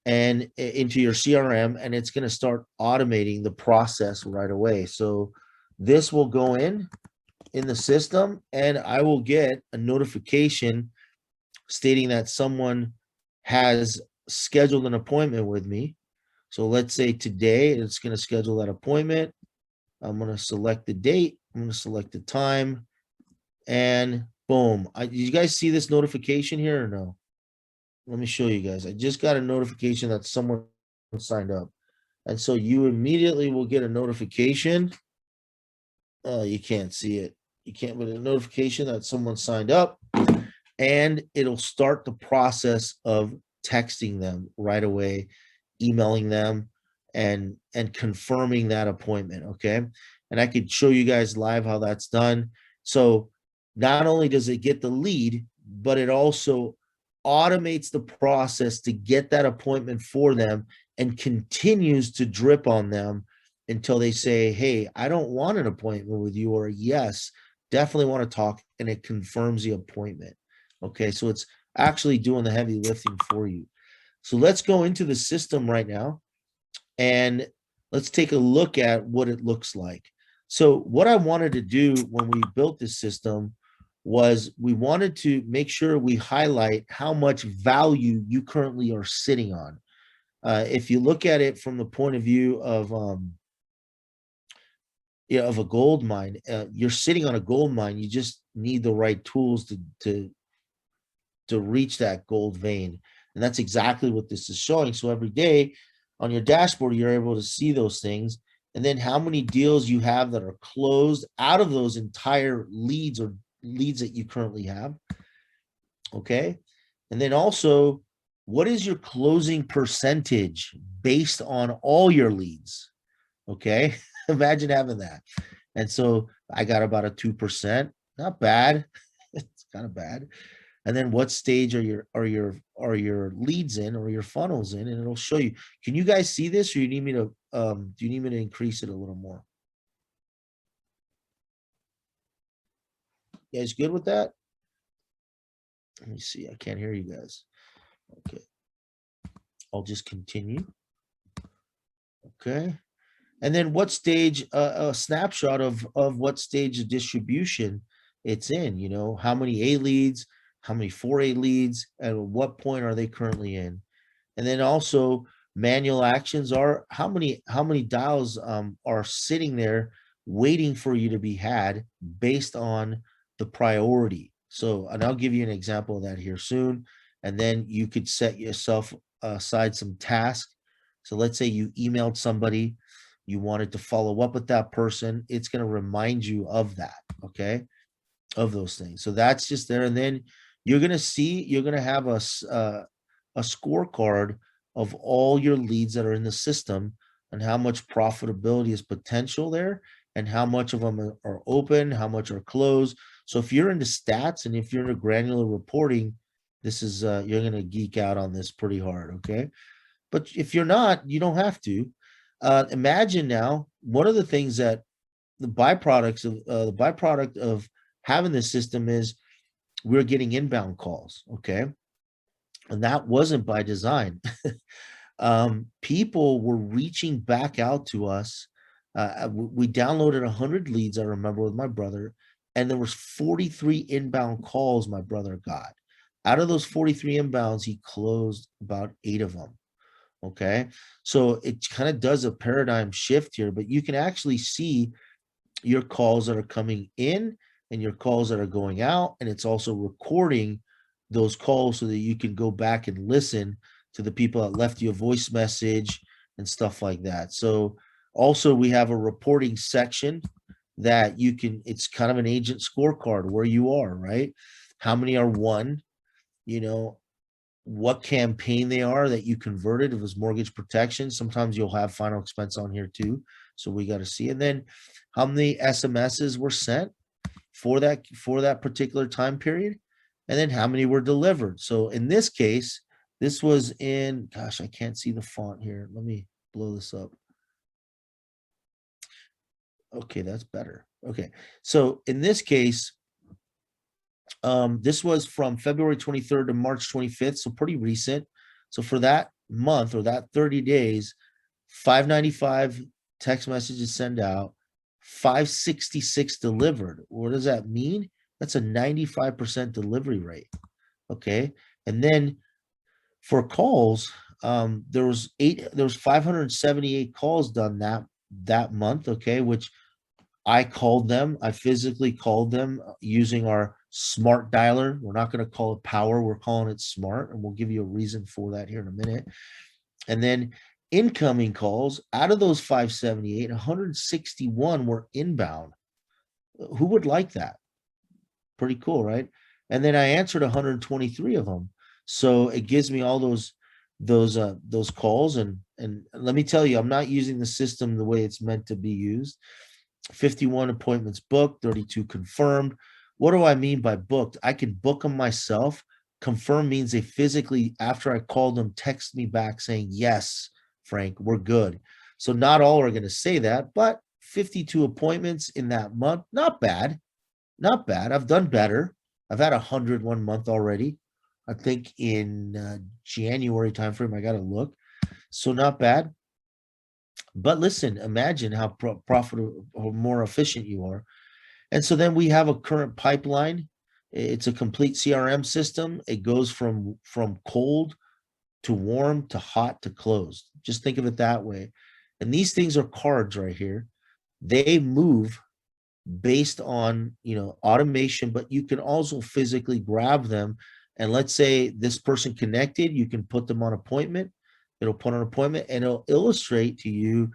and into your CRM, and it's going to start automating the process right away. So this will go in the system, and I will get a notification stating that someone has scheduled an appointment with me. So let's say today it's going to schedule that appointment. I'm going to select the date. I'm going to select the time, and boom. Did you guys see this notification here or no? Let me show you guys. I just got a notification that someone signed up. And so you immediately will get a notification. You can't see it. You can't, but a notification that someone signed up, and it'll start the process of texting them right away, emailing them, and confirming that appointment. Okay. And I could show you guys live how that's done. So not only does it get the lead, but it also automates the process to get that appointment for them and continues to drip on them until they say, hey, I don't want an appointment with you, or yes, definitely want to talk, and it confirms the appointment. Okay, so it's actually doing the heavy lifting for you. So let's go into the system right now, and let's take a look at what it looks like. So what I wanted to do when we built this system was we wanted to make sure we highlight how much value you currently are sitting on. If you look at it from the point of view of of a gold mine, you're sitting on a gold mine. You just need the right tools to reach that gold vein, and that's exactly what this is showing. So every day on your dashboard, you're able to see those things, and then how many deals you have that are closed out of those entire leads or leads that you currently have. Okay, and then also, what is your closing percentage based on all your leads? Okay, imagine having that. And so I got about a 2%, not bad. It's kind of bad. And then what stage are your leads in, or your funnels in, and it'll show you. Can you guys see this, or you need me to do you need me to increase it a little more? You guys good with that? Let me see. I can't hear you guys. Okay. I'll just continue. Okay. And then what stage, a snapshot of what stage of distribution it's in, you know, how many A leads, how many 4A leads, and what point are they currently in? And then also manual actions are how many dials are sitting there waiting for you to be had based on the priority. So, and I'll give you an example of that here soon. And then you could set yourself aside some tasks. So let's say you emailed somebody, you wanted to follow up with that person. It's going to remind you of that. Okay. Of those things. So that's just there. And then you're going to have a scorecard of all your leads that are in the system and how much profitability is potential there and how much of them are open, how much are closed. So if you're into stats and if you're into granular reporting, this is, you're going to geek out on this pretty hard. Okay. But if you're not, you don't have to. Imagine now, one of the things that the byproduct of having this system is we're getting inbound calls. Okay. And that wasn't by design. People were reaching back out to us. We downloaded 100 leads, I remember, with my brother, and there was 43 inbound calls my brother got. Out of those 43 inbounds, he closed about 8 of them. Okay. So it kind of does a paradigm shift here, but you can actually see your calls that are coming in and your calls that are going out. And it's also recording those calls so that you can go back and listen to the people that left you a voice message and stuff like that. So also we have a reporting section that you can, it's kind of an agent scorecard where you are, right? How many are won, you know, what campaign they are that you converted. If it was mortgage protection, sometimes you'll have final expense on here too. So we got to see. And then how many SMSs were sent for that particular time period, and then how many were delivered. So in this case, this was in, gosh, I can't see the font here. Let me blow this up. Okay, that's better. Okay. So in this case, this was from February 23rd to March 25th, so pretty recent. So for that month or that 30 days, 595 text messages sent out, 566 delivered. What does that mean? That's a 95% delivery rate. Okay. And then for calls, there was 578 calls done that month. Okay. Which I called them. I physically called them using our smart dialer. We're not going to call it power. We're calling it smart. And we'll give you a reason for that here in a minute. And then incoming calls, out of those 578, 161 were inbound. Who would like that? Pretty cool, right? And then I answered 123 of them. So it gives me all those calls. And let me tell you, I'm not using the system the way it's meant to be used. 51 appointments booked, 32 confirmed. What do I mean by booked? I can book them myself. Confirm means they physically, after I called them, text me back saying, yes, Frank, we're good. So not all are going to say that, but 52 appointments in that month, not bad. Not bad. I've done better. I've had 100 one month already. I think in January timeframe, I got to look. So not bad. But listen, imagine how profitable or more efficient you are. And so then we have a current pipeline It's a complete CRM system. It goes from cold to warm to hot to closed. Just think of it that way. And these things are cards right here. They move based on, automation, but you can also physically grab them. And let's say this person connected, you can put them on appointment. It'll put on appointment and it'll illustrate to you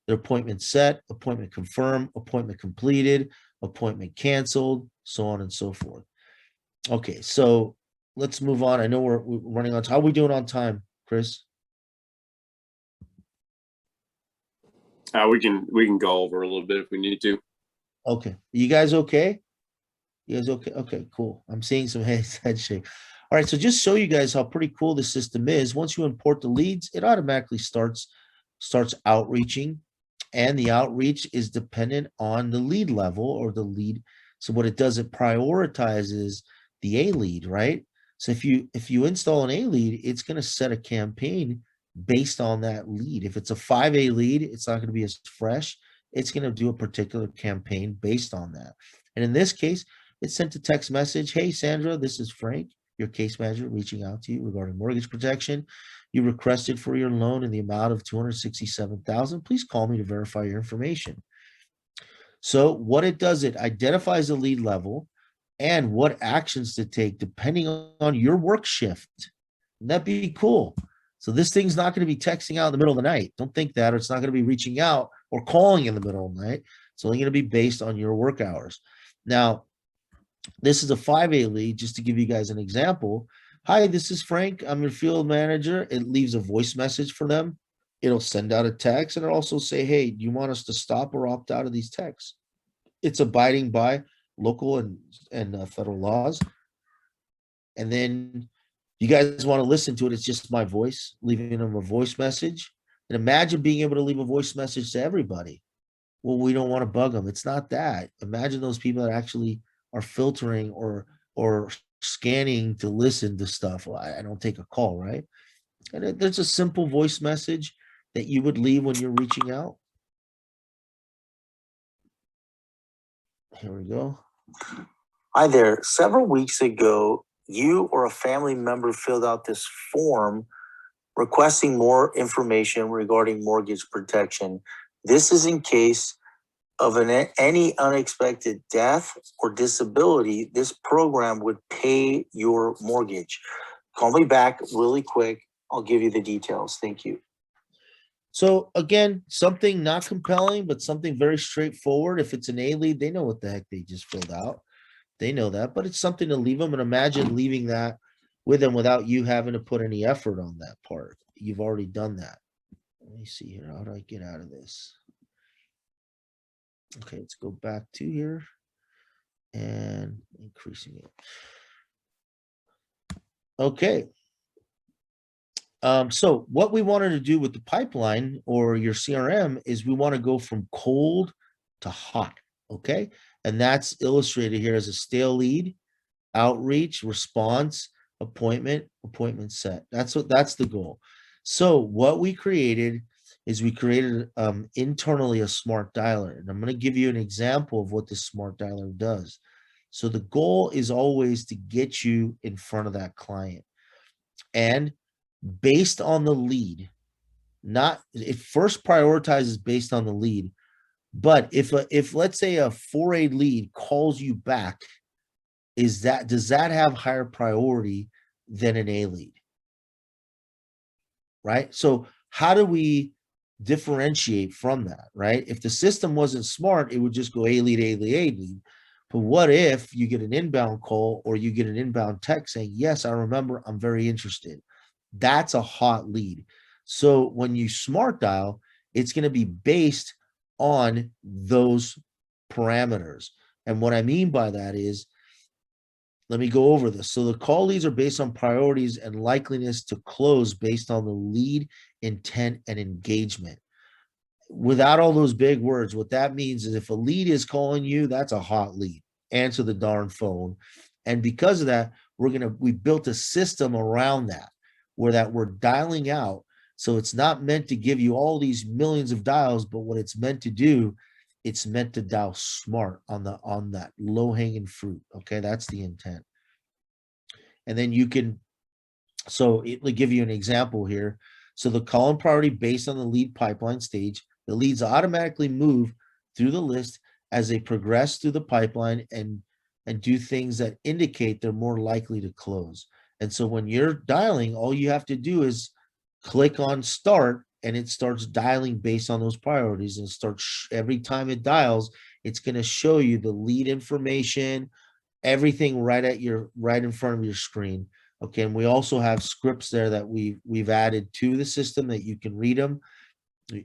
their appointment set, appointment confirmed, appointment completed, appointment canceled, so on and so forth. Okay, so let's move on. I know we're running on. How are we doing on time, Chris? We can go over a little bit if we need to. Okay, you guys okay? You guys okay? Okay, cool. I'm seeing some head shake. All right, so just show you guys how pretty cool the system is. Once you import the leads, it automatically starts outreaching, and the outreach is dependent on the lead level or the lead. So what it does, it prioritizes the A lead, right? So if you install an A lead, it's going to set a campaign based on that lead. If it's a 5A lead, it's not going to be as fresh. It's going to do a particular campaign based on that. And in this case, it sent a text message. Hey, Sandra, this is Frank, your case manager, reaching out to you regarding mortgage protection. You requested for your loan in the amount of $267,000. Please call me to verify your information. So what it does, it identifies the lead level and what actions to take depending on your work shift. Wouldn't that be cool? So this thing's not going to be texting out in the middle of the night. Don't think that, or it's not going to be reaching out or calling in the middle of the night. It's only going to be based on your work hours. Now, this is a 5A lead, just to give you guys an example. Hi, this is Frank. I'm your field manager. It leaves a voice message for them. It'll send out a text, and it'll also say, hey, do you want us to stop or opt out of these texts? It's abiding by local and federal laws. And then you guys want to listen to it. It's just my voice, leaving them a voice message. And imagine being able to leave a voice message to everybody. Well, we don't want to bug them. It's not that. Imagine those people that actually are filtering or scanning to listen to stuff. Well, I don't take a call, right? And there's a simple voice message that you would leave when you're reaching out. Here we go. Hi there. Several weeks ago, you or a family member filled out this form requesting more information regarding mortgage protection. This is in case of any unexpected death or disability. This program would pay your mortgage. Call me back really quick. I'll give you the details. Thank you. So again, something not compelling, but something very straightforward. If it's an A lead, they know what the heck they just filled out. They know that, but it's something to leave them. And imagine leaving that with them without you having to put any effort on that part. You've already done that. Let me see here. How do I get out of this? Okay, let's go back to here and increasing it. Okay. So what we wanted to do with the pipeline or your CRM is we want to go from cold to hot. Okay. And that's illustrated here as a stale lead, outreach, response, appointment set. That's the goal. So what we created is we created internally a smart dialer. And I'm going to give you an example of what this smart dialer does. So the goal is always to get you in front of that client. And based on the lead, it first prioritizes based on the lead. But if let's say a 4A lead calls you back, does that have higher priority than an A lead? Right? So how do we differentiate from that, right? If the system wasn't smart, it would just go A lead, A lead, A lead. But what if you get an inbound call or you get an inbound text saying, yes, I remember, I'm very interested. That's a hot lead. So when you smart dial, it's going to be based on those parameters. And what I mean by that is, let me go over this. So the call leads are based on priorities and likeliness to close based on the lead intent and engagement. Without all those big words, what that means is if a lead is calling you, that's a hot lead. Answer the darn phone. And because of that, we built a system around that where we're dialing out. So it's not meant to give you all these millions of dials, but what it's meant to do it's meant to dial smart on that low hanging fruit. Okay, that's the intent. And then you can, so it'll give you an example here. So the column priority based on the lead pipeline stage, the leads automatically move through the list as they progress through the pipeline and do things that indicate they're more likely to close. And so when you're dialing, all you have to do is click on start and it starts dialing based on those priorities, and starts every time it dials, it's going to show you the lead information, everything right in front of your screen. Okay, and we also have scripts there that we've added to the system that you can read them,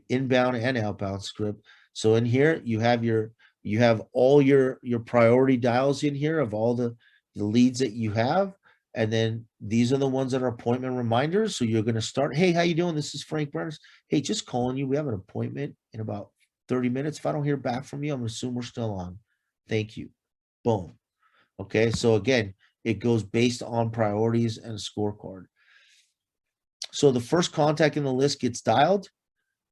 inbound and outbound script. So in here you have all your priority dials in here of all the leads that you have. And then these are the ones that are appointment reminders. So you're going to start, hey, how you doing? This is Frank Brenes. Hey, just calling you. We have an appointment in about 30 minutes. If I don't hear back from you, I'm going to assume we're still on. Thank you. Boom. Okay, so again, it goes based on priorities and a scorecard. So the first contact in the list gets dialed,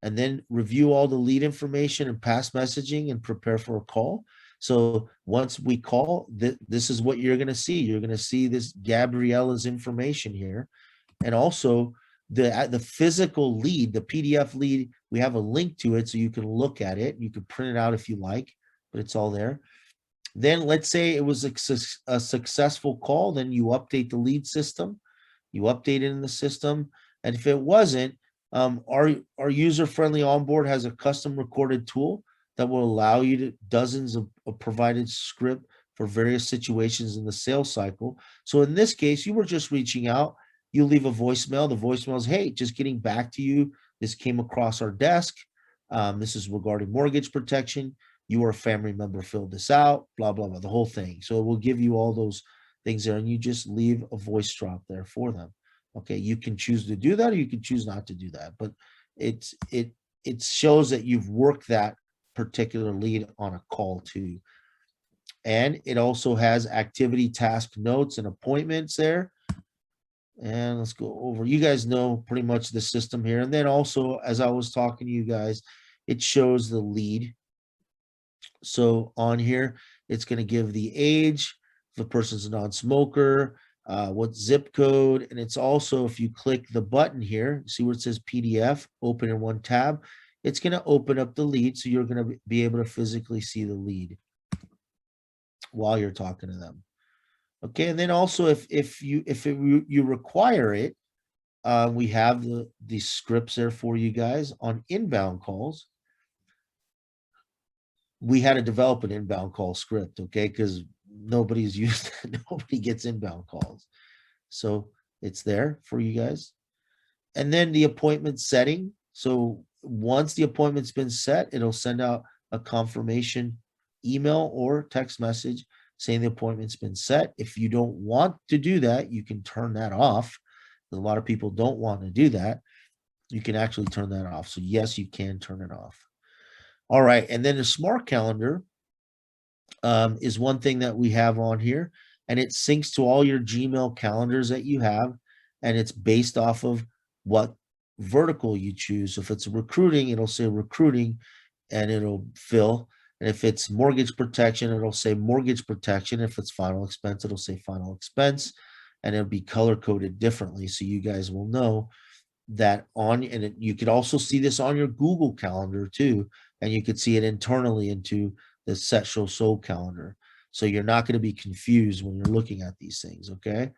and then review all the lead information and past messaging and prepare for a call. So once we call, this is what you're going to see. You're going to see this Gabriella's information here. And also the physical lead, the PDF lead, we have a link to it so you can look at it. You can print it out if you like, but it's all there. Then let's say it was a successful call, then you update the lead system, you update it in the system. And if it wasn't, our user-friendly onboard has a custom recorded tool that will allow you to dozens of provided script for various situations in the sales cycle. So in this case, you were just reaching out, you leave a voicemail. The voicemail is, hey, just getting back to you. This came across our desk. This is regarding mortgage protection. You or a family member filled this out, blah, blah, blah, the whole thing. So it will give you all those things there, and you just leave a voice drop there for them. Okay, you can choose to do that, or you can choose not to do that. But it shows that you've worked that particular lead on a call too. And it also has activity, task notes, and appointments there. And let's go over. You guys know pretty much the system here. And then also, as I was talking to you guys, it shows the lead. So on here, it's going to give the age, if the person's a non-smoker, what zip code, and it's also, if you click the button here, see where it says PDF, open in one tab, it's going to open up the lead, so you're going to be able to physically see the lead while you're talking to them. Okay, and then also if you require it, we have the scripts there for you guys on inbound calls. We had to develop an inbound call script, okay, because nobody's used it. Nobody gets inbound calls. So it's there for you guys. And then the appointment setting. So once the appointment's been set, it'll send out a confirmation email or text message saying the appointment's been set. If you don't want to do that, you can turn that off. A lot of people don't want to do that. You can actually turn that off. So yes, you can turn it off. All right. And then the smart calendar is one thing that we have on here, and it syncs to all your Gmail calendars that you have, and it's based off of what vertical you choose. So if it's recruiting, it'll say recruiting and it'll fill. And if it's mortgage protection, it'll say mortgage protection. If it's final expense, it'll say final expense, and it'll be color coded differently. So you guys will know that on, and you could also see this on your Google Calendar too. And you could see it internally into the Set Show Sold calendar. So you're not going to be confused when you're looking at these things, okay?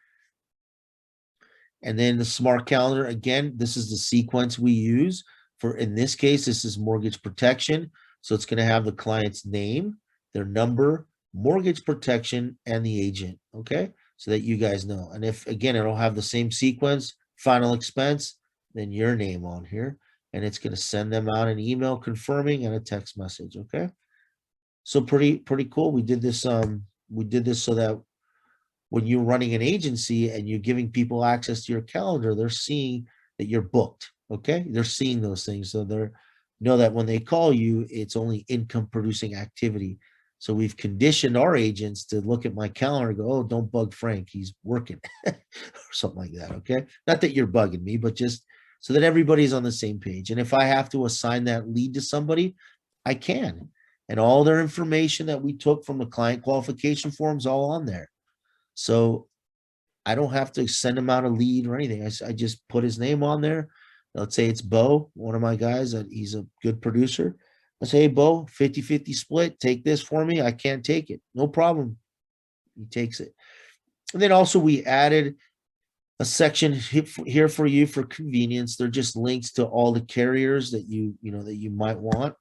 And then the smart calendar, again, this is the sequence we use for, in this case, this is mortgage protection. So it's going to have the client's name, their number, mortgage protection, and the agent, okay? So that you guys know. And if, again, it'll have the same sequence, final expense, then your name on here. And it's going to send them out an email confirming and a text message, okay? So pretty cool. We did this so that when you're running an agency and you're giving people access to your calendar, they're seeing that you're booked, okay? They're seeing those things. So they know that when they call you, it's only income producing activity. So we've conditioned our agents to look at my calendar and go, oh, don't bug Frank, he's working, or something like that, okay? Not that you're bugging me, but just so that everybody's on the same page. And if I have to assign that lead to somebody, I can. and all their information that we took from the client qualification forms all on there. So I don't have to send him out a lead or anything. I just put his name on there. Let's say it's Bo, one of my guys, that he's a good producer. I say, hey, Bo, 50-50 split. Take this for me. I can't take it. No problem. He takes it. And then also we added a section here for you for convenience. They're just links to all the carriers that you might want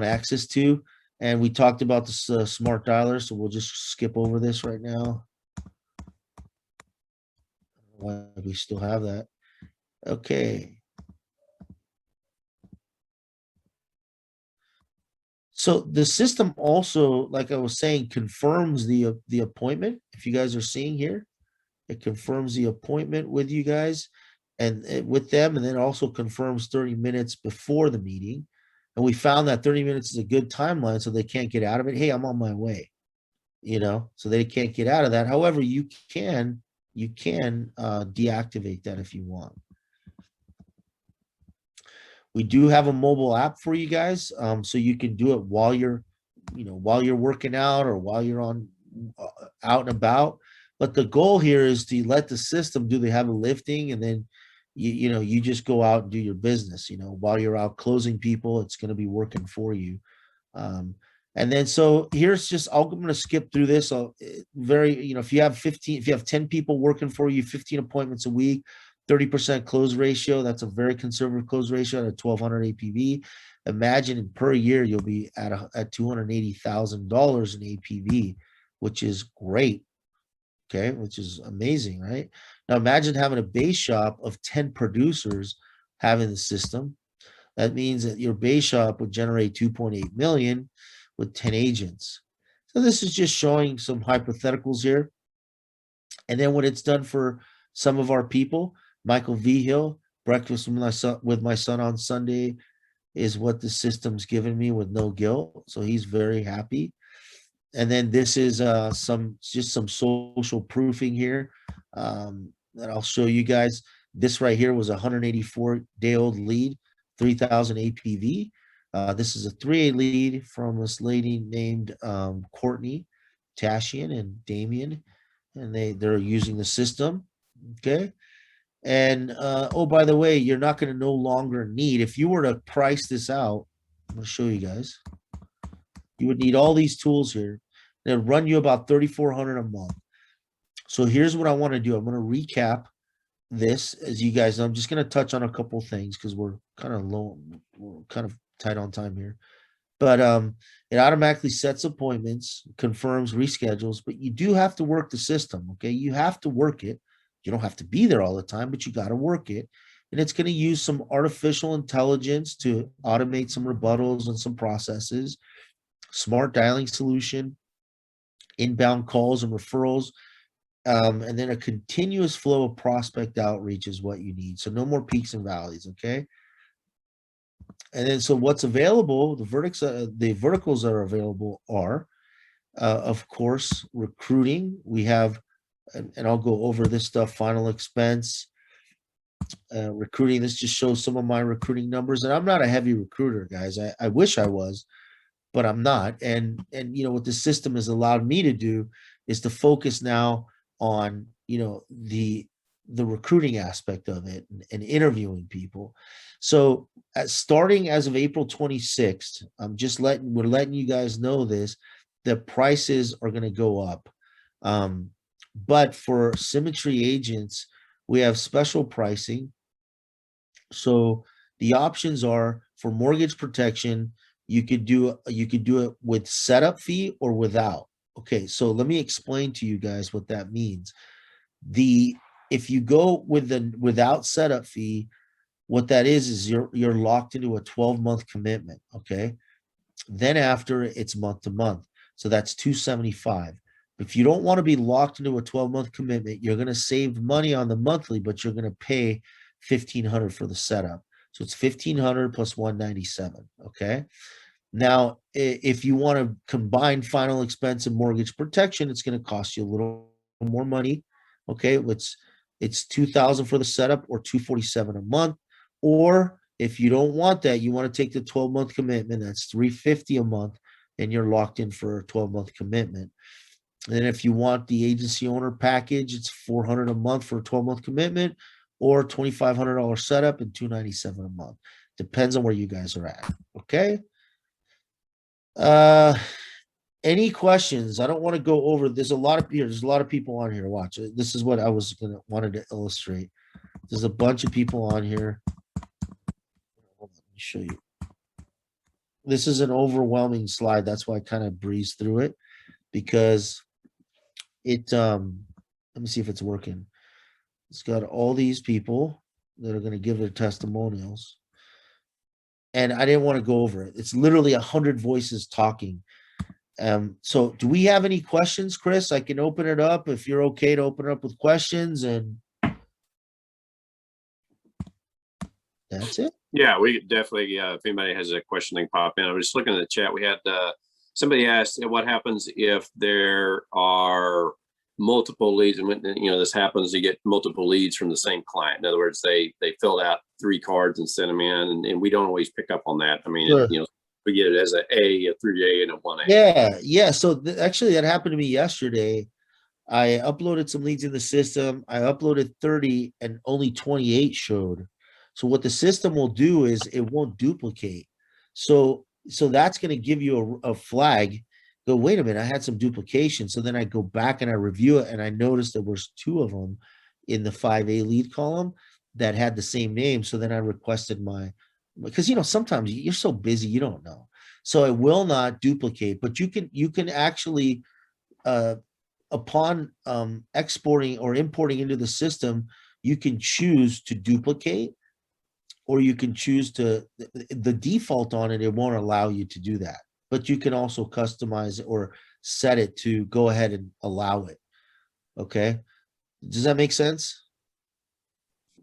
access to. And we talked about the smart dialer, so we'll just skip over this right now. Why we still have that? Okay. So the system also, like I was saying, confirms the appointment. If you guys are seeing here, it confirms the appointment with you guys and with them, and then also confirms 30 minutes before the meeting. And we found that 30 minutes is a good timeline, so they can't get out of it. Hey, I'm on my way, so they can't get out of that. However, you can deactivate that if you want. We do have a mobile app for you guys, so you can do it while you're working out or while you're on out and about. But the goal here is to let the system do the heavy lifting, and then you just go out and do your business. While you're out closing people, it's going to be working for you. And then so here's just I'm going to skip through this. If you have 10 people working for you, 15 appointments a week, 30% close ratio. That's a very conservative close ratio at a 1,200 APV. Imagine per year you'll be at $280,000 in APV, which is great. Okay, which is amazing, right? Now imagine having a base shop of 10 producers having the system. That means that your base shop would generate 2.8 million with 10 agents. So this is just showing some hypotheticals here. And then what it's done for some of our people, Michael Vigil, breakfast with my son on Sunday is what the system's given me with no guilt. So he's very happy. And then this is some social proofing here that I'll show you guys. This right here was a 184-day-old lead, 3,000 APV. This is a 3A lead from this lady named Courtney Tashian and Damien, and they're using the system. Okay. And oh, by the way, you're not going to no longer need, if you were to price this out, I'm going to show you guys. You would need all these tools here. They'll run you about $3,400 a month. So here's what I want to do. I'm going to recap this. As you guys know, I'm just going to touch on a couple things because we're kind of low, we're kind of tight on time here. But it automatically sets appointments, confirms, reschedules, but you do have to work the system, okay? You have to work it. You don't have to be there all the time, but you got to work it. And it's going to use some artificial intelligence to automate some rebuttals and some processes, smart dialing solution, inbound calls and referrals, and then a continuous flow of prospect outreach is what you need. So no more peaks and valleys, okay? And then so what's available, the verticals that are available are, of course, recruiting. We have, and I'll go over this stuff, final expense, recruiting. This just shows some of my recruiting numbers. And I'm not a heavy recruiter, guys. I wish I was, but I'm not. And what the system has allowed me to do is to focus now on, the recruiting aspect of it and interviewing people. So starting as of April 26th, we're letting you guys know this, the prices are going to go up. But for Symmetry agents, we have special pricing. So the options are for mortgage protection, you could do it with setup fee or without. Okay, so let me explain to you guys what that means. If you go without setup fee, what that is you're locked into a 12-month commitment. Okay, then after it's month to month, so that's $275. If you don't want to be locked into a 12-month commitment, you're going to save money on the monthly, but you're going to pay $1,500 for the setup. So it's $1,500 plus $197. Okay. Now, if you want to combine final expense and mortgage protection, it's going to cost you a little more money. Okay, it's $2,000 for the setup or $247 a month, or If you don't want that, you want to take the 12-month commitment, that's $350 a month, and you're locked in for a 12-month commitment. And if you want the agency owner package, it's $400 a month for a 12-month commitment, or $2,500 setup and $297 a month. Depends on where you guys are at. Okay. Any questions? I don't want to go over. There's a lot of people on here. Watch. This is what I wanted to illustrate. There's a bunch of people on here. Let me show you. This is an overwhelming slide. That's why I kind of breezed through it, because it let me see if it's working. It's got all these people that are going to give their testimonials, and I didn't want to go over it. It's literally 100 voices talking. So do we have any questions, Chris? I can open it up if you're okay to open it up with questions, and that's it. Yeah, we could definitely, if anybody has a question, they can pop in. I was just looking at the chat. We had somebody asked what happens if there are multiple leads, and when this happens, you get multiple leads from the same client. In other words, they filled out 3 cards and sent them in, and we don't always pick up on that. I mean, Sure. we get it as a 3A, and a 1A. Yeah. So actually, that happened to me yesterday. I uploaded some leads in the system. I uploaded 30, and only 28 showed. So what the system will do is it won't duplicate. So that's going to give you a flag. Go, wait a minute, I had some duplication. So then I go back and I review it, and I noticed there was 2 of them in the 5A lead column that had the same name. So then I requested because sometimes you're so busy you don't know. So it will not duplicate, but you can actually upon exporting or importing into the system, you can choose to duplicate, or you can choose to, the default on it won't allow you to do that, but you can also customize it or set it to go ahead and allow it. Okay. Does that make sense?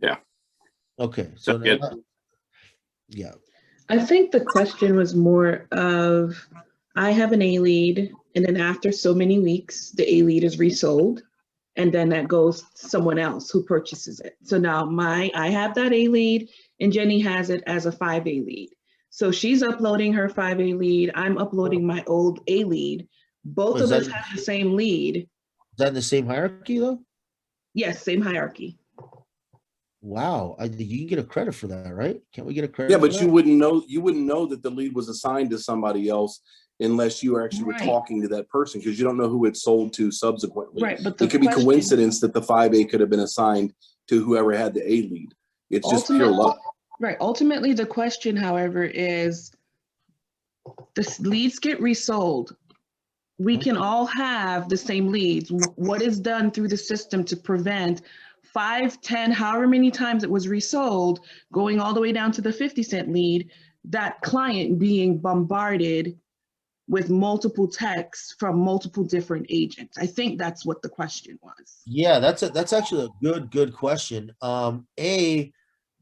Yeah. Okay. So Good. Yeah. I think the question was more of, I have an A lead, and then after so many weeks, the A lead is resold, and then that goes to someone else who purchases it. So now I have that A lead, and Jenny has it as a 5A lead. So she's uploading her 5A lead. I'm uploading my old A lead. Both of us have the same lead. Is that in the same hierarchy though? Yes, same hierarchy. Wow. You can get a credit for that, right? Can't we get a credit? Yeah, for but that? you wouldn't know that the lead was assigned to somebody else unless you actually were Right. talking to that person, because you don't know who it sold to subsequently. Right, but it could be coincidence that the 5A could have been assigned to whoever had the A lead. It's just pure luck. Right. Ultimately, the question, however, is the leads get resold. We can all have the same leads. What is done through the system to prevent 5, 10, however many times it was resold, going all the way down to the 50-cent lead, that client being bombarded with multiple texts from multiple different agents? I think that's what the question was. Yeah, that's actually a good question.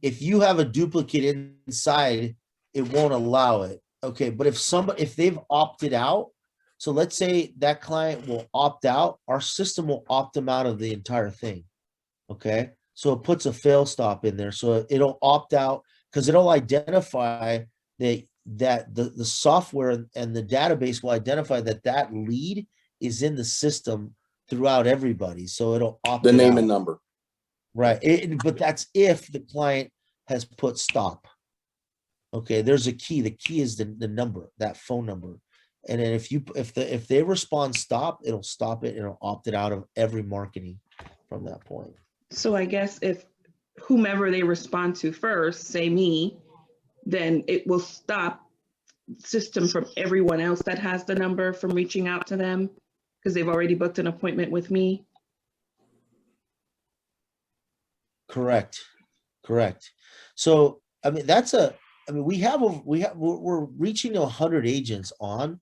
If you have a duplicate inside, it won't allow it. Okay, but if they've opted out, so let's say that client will opt out, our system will opt them out of the entire thing. Okay, so it puts a fail stop in there, so it'll opt out, because it'll identify that the software and the database will identify that lead is in the system throughout everybody, so it'll opt The name out. and number. Right, but that's if the client has put stop. Okay, there's a key. The key is the number, that phone number, and then if they respond stop, it'll stop it and it'll opt it out of every marketing from that point. So I guess if whomever they respond to first, say me, then it will stop system from everyone else that has the number from reaching out to them because they've already booked an appointment with me. Correct. So I mean we're reaching 100 agents on,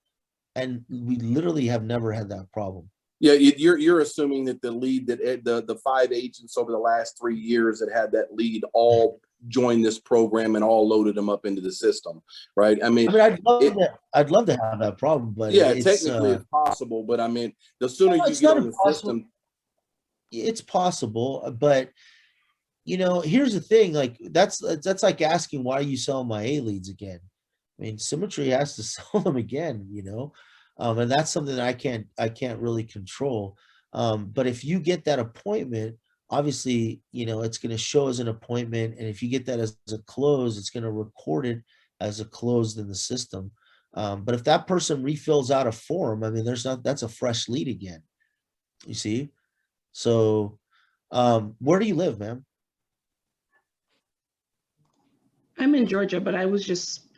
and we literally have never had that problem. Yeah, you're assuming that the lead that the 5 agents over the last 3 years that had that lead all joined this program and all loaded them up into the system, right? I mean I'd love to have that problem, but yeah, technically it's possible. But I mean, the sooner you get on the system, it's possible. But here's the thing, like that's like asking why are you selling my A leads again? I mean, Symmetry has to sell them again, and that's something that I can't really control. But if you get that appointment, obviously, it's going to show as an appointment, and if you get that as a close, it's going to record it as a closed in the system. But if that person refills out a form, I mean, that's a fresh lead again. You see? So, where do you live, ma'am? I'm in Georgia, but I was just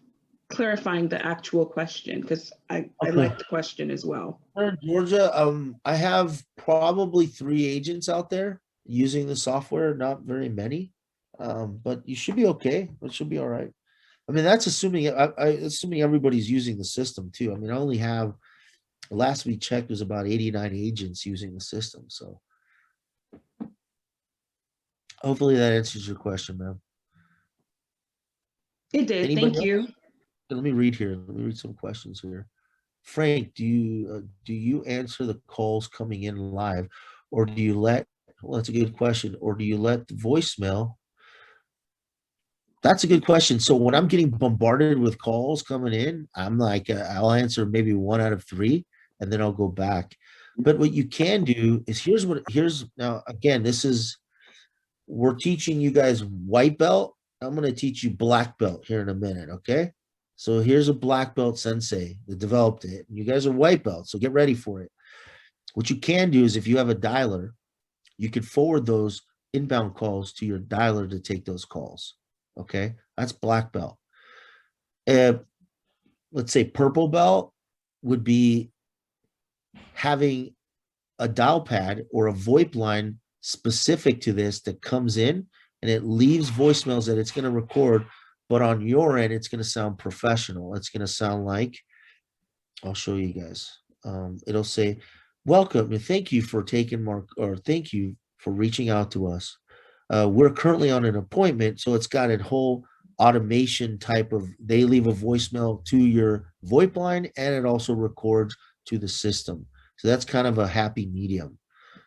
clarifying the actual question because I Okay. like the question as well. We're in Georgia. I have probably 3 agents out there using the software, not very many. But you should be okay. It should be all right. I mean, that's assuming assuming everybody's using the system too. I mean, I only have last we checked was about 89 agents using the system. So hopefully that answers your question, ma'am. It did. Anybody Thank you. Let me read here. Let me read some questions here. Frank, do you answer the calls coming in live, or do you let? Well, that's a good question. Or do you let the voicemail? That's a good question. So when I'm getting bombarded with calls coming in, I'm like, I'll answer maybe 1 out of 3, and then I'll go back. But what you can do is here's now again, we're teaching you guys white belt. I'm going to teach you black belt here in a minute. Okay. So here's a black belt sensei that developed it. You guys are white belts, so get ready for it. What you can do is if you have a dialer, you could forward those inbound calls to your dialer to take those calls. Okay, that's black belt. Let's say purple belt would be having a dial pad or a VoIP line specific to this that comes in and it leaves voicemails that it's going to record, but on your end, it's going to sound professional. It's going to sound like, I'll show you guys. It'll say, welcome and thank you for thank you for reaching out to us. We're currently on an appointment, so it's got a whole automation type of, they leave a voicemail to your VoIP line and it also records to the system. So that's kind of a happy medium.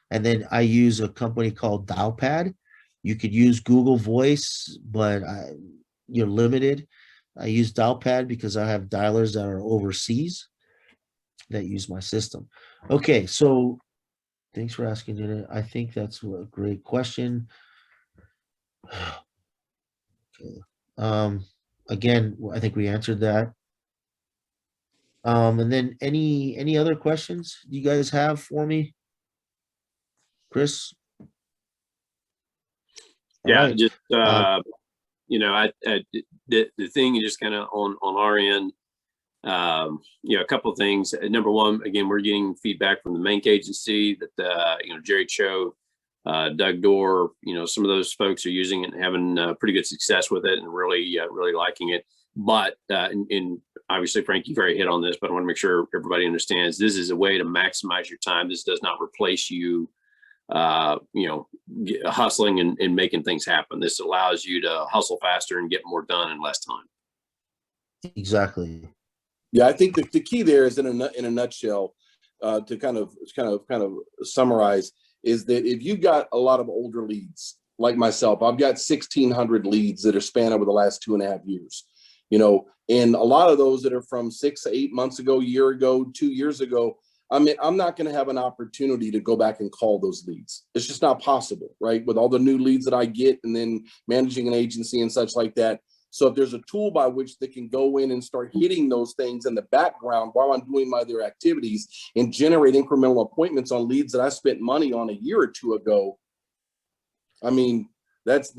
And then I use a company called Dialpad. You could use Google Voice, but you're limited. I use Dialpad because I have dialers that are overseas that use my system. Okay, so thanks for asking, Jenna. I think that's a great question. Okay. Again, I think we answered that. And then any other questions you guys have for me? Chris? Yeah, Right. just the thing is just kind of on our end. A couple of things. Number one, again, we're getting feedback from the main agency that Jerry Cho, Doug Dorr, some of those folks are using it and having pretty good success with it and really liking it. But and obviously, Frank, you've already hit on this, but I want to make sure everybody understands this is a way to maximize your time. This does not replace you, hustling and making things happen. This allows you to hustle faster and get more done in less time. Exactly. Yeah, I think the key there is in a nutshell, to kind of summarize, is that if you got a lot of older leads like myself, I've got 1,600 leads that are spanned over the last 2.5 years, and a lot of those that are from 6 to 8 months ago, year ago, 2 years ago. I mean, I'm not going to have an opportunity to go back and call those leads. It's just not possible, right? With all the new leads that I get and then managing an agency and such like that. So if there's a tool by which they can go in and start hitting those things in the background while I'm doing my other activities and generate incremental appointments on leads that I spent money on a year or 2 ago, I mean, that's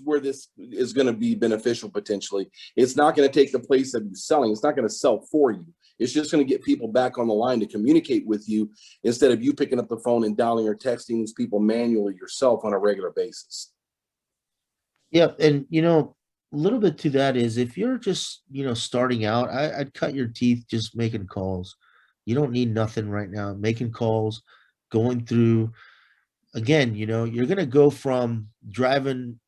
where this is going to be beneficial potentially. It's not going to take the place of you selling. It's not going to sell for you. It's just going to get people back on the line to communicate with you instead of you picking up the phone and dialing or texting these people manually yourself on a regular basis. Yeah, and a little bit to that is if you're just starting out, I'd cut your teeth just making calls. You don't need nothing right now. Making calls, going through. Again, you're gonna go from driving,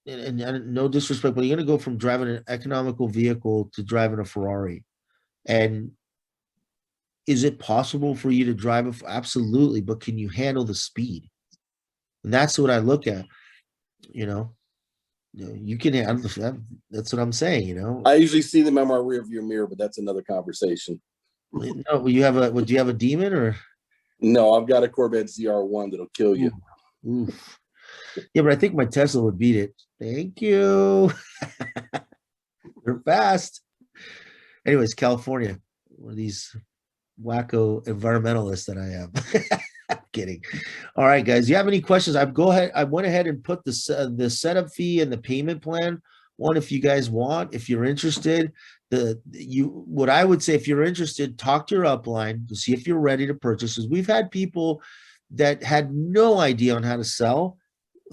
and no disrespect, but you're gonna go from driving an economical vehicle to driving a Ferrari. And is it possible for you to drive absolutely, but can you handle the speed? And that's what I look at. you know, you can handle that. That's what I'm saying, you know. I usually see them in my rearview mirror, but that's another conversation. No, you have a, do you have a demon or? No, I've got a Corvette ZR1 that'll kill you. Oof. Yeah, but I think my Tesla would beat it. Thank you. They're fast. Anyways, California, one of these wacko environmentalists that I am. I'm kidding. All right, guys. You have any questions? I went ahead and put the setup fee and the payment plan one if you guys want. If you're interested, what I would say, if you're interested, talk to your upline to see if you're ready to purchase. Because we've had people that had no idea on how to sell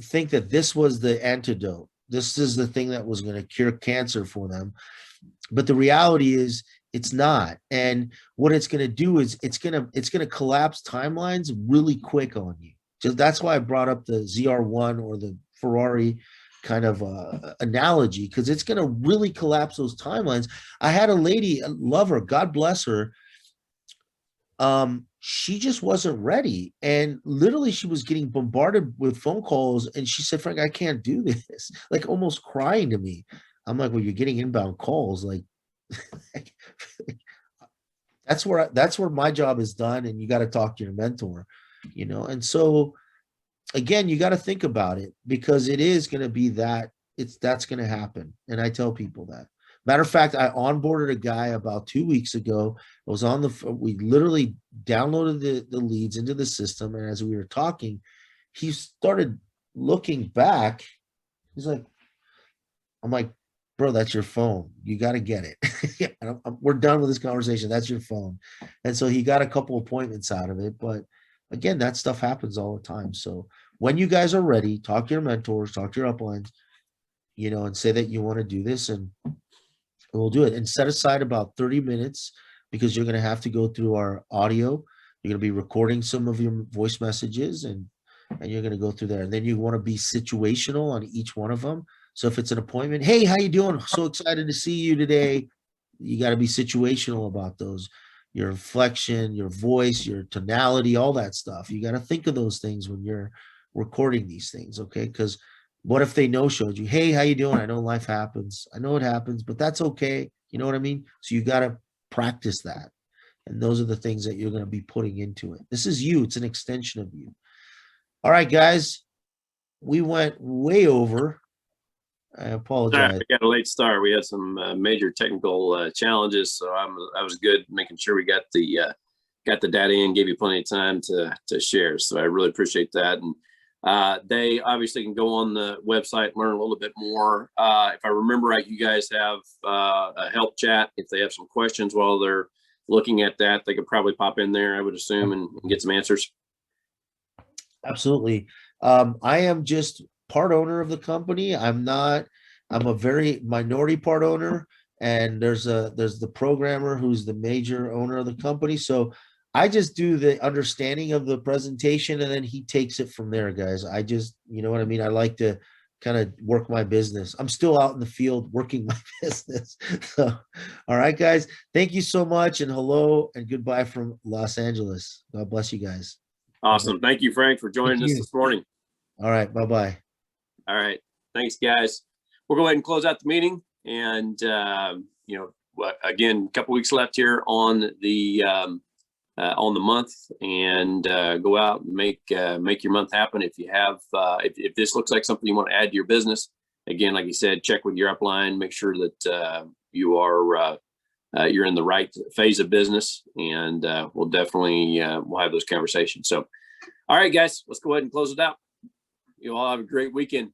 think that this was the antidote. This is the thing that was going to cure cancer for them. But the reality is it's not. And what it's going to do is it's going to collapse timelines really quick on you. So that's why I brought up the ZR1 or the Ferrari kind of analogy, because it's going to really collapse those timelines. I had a lady, love her, God bless her. She just wasn't ready. And literally she was getting bombarded with phone calls. And she said, Frank, I can't do this. Like almost crying to me. I'm like, well, you're getting inbound calls. Like that's where my job is done. And you got to talk to your mentor, you know? And so again, you got to think about it, because it is going to be that's going to happen. And I tell people that. Matter of fact, I onboarded a guy about 2 weeks ago. I was we literally downloaded the leads into the system. And as we were talking, he started looking back. He's like, I'm like, bro, that's your phone. You got to get it. We're done with this conversation. That's your phone. And so he got a couple appointments out of it. But again, that stuff happens all the time. So when you guys are ready, talk to your mentors, talk to your uplines, you know, and say that you want to do this, and we'll do it. And set aside about 30 minutes, because you're going to have to go through our audio. You're going to be recording some of your voice messages, and you're going to go through there. And then you want to be situational on each one of them. So if it's an appointment, hey, how you doing? So excited to see you today. You got to be situational about those. Your inflection, your voice, your tonality, all that stuff. You got to think of those things when you're recording these things, okay? Because what if they no-showed you? Hey, how you doing? I know life happens. I know it happens, but that's okay. You know what I mean? So you got to practice that. And those are the things that you're going to be putting into it. This is you. It's an extension of you. All right, guys. We went way over. I apologize. We got a late start. We had some major technical challenges, so I was good making sure we got the data in, gave you plenty of time to share. So I really appreciate that. And they obviously can go on the website, learn a little bit more. If I remember right, you guys have a help chat. If they have some questions while they're looking at that, they could probably pop in there, I would assume, and get some answers. Absolutely. I am just part owner of the company. I'm a very minority part owner, and there's the programmer who's the major owner of the company. So I just do the understanding of the presentation, and then he takes it from there, guys. I just, you know what I mean? I like to kind of work my business. I'm still out in the field working my business. So, all right, guys, thank you so much, and hello and goodbye from Los Angeles. God bless you guys. Awesome. Thank you, Frank, for joining us this morning. All right. Bye-bye. All right. Thanks, guys. We'll go ahead and close out the meeting. And, you know, again, a couple weeks left here on the month, and go out and make your month happen. If you have, if this looks like something you want to add to your business, again, like you said, check with your upline, make sure that you're in the right phase of business, and we'll definitely we'll have those conversations. So, all right, guys, let's go ahead and close it out. You all have a great weekend.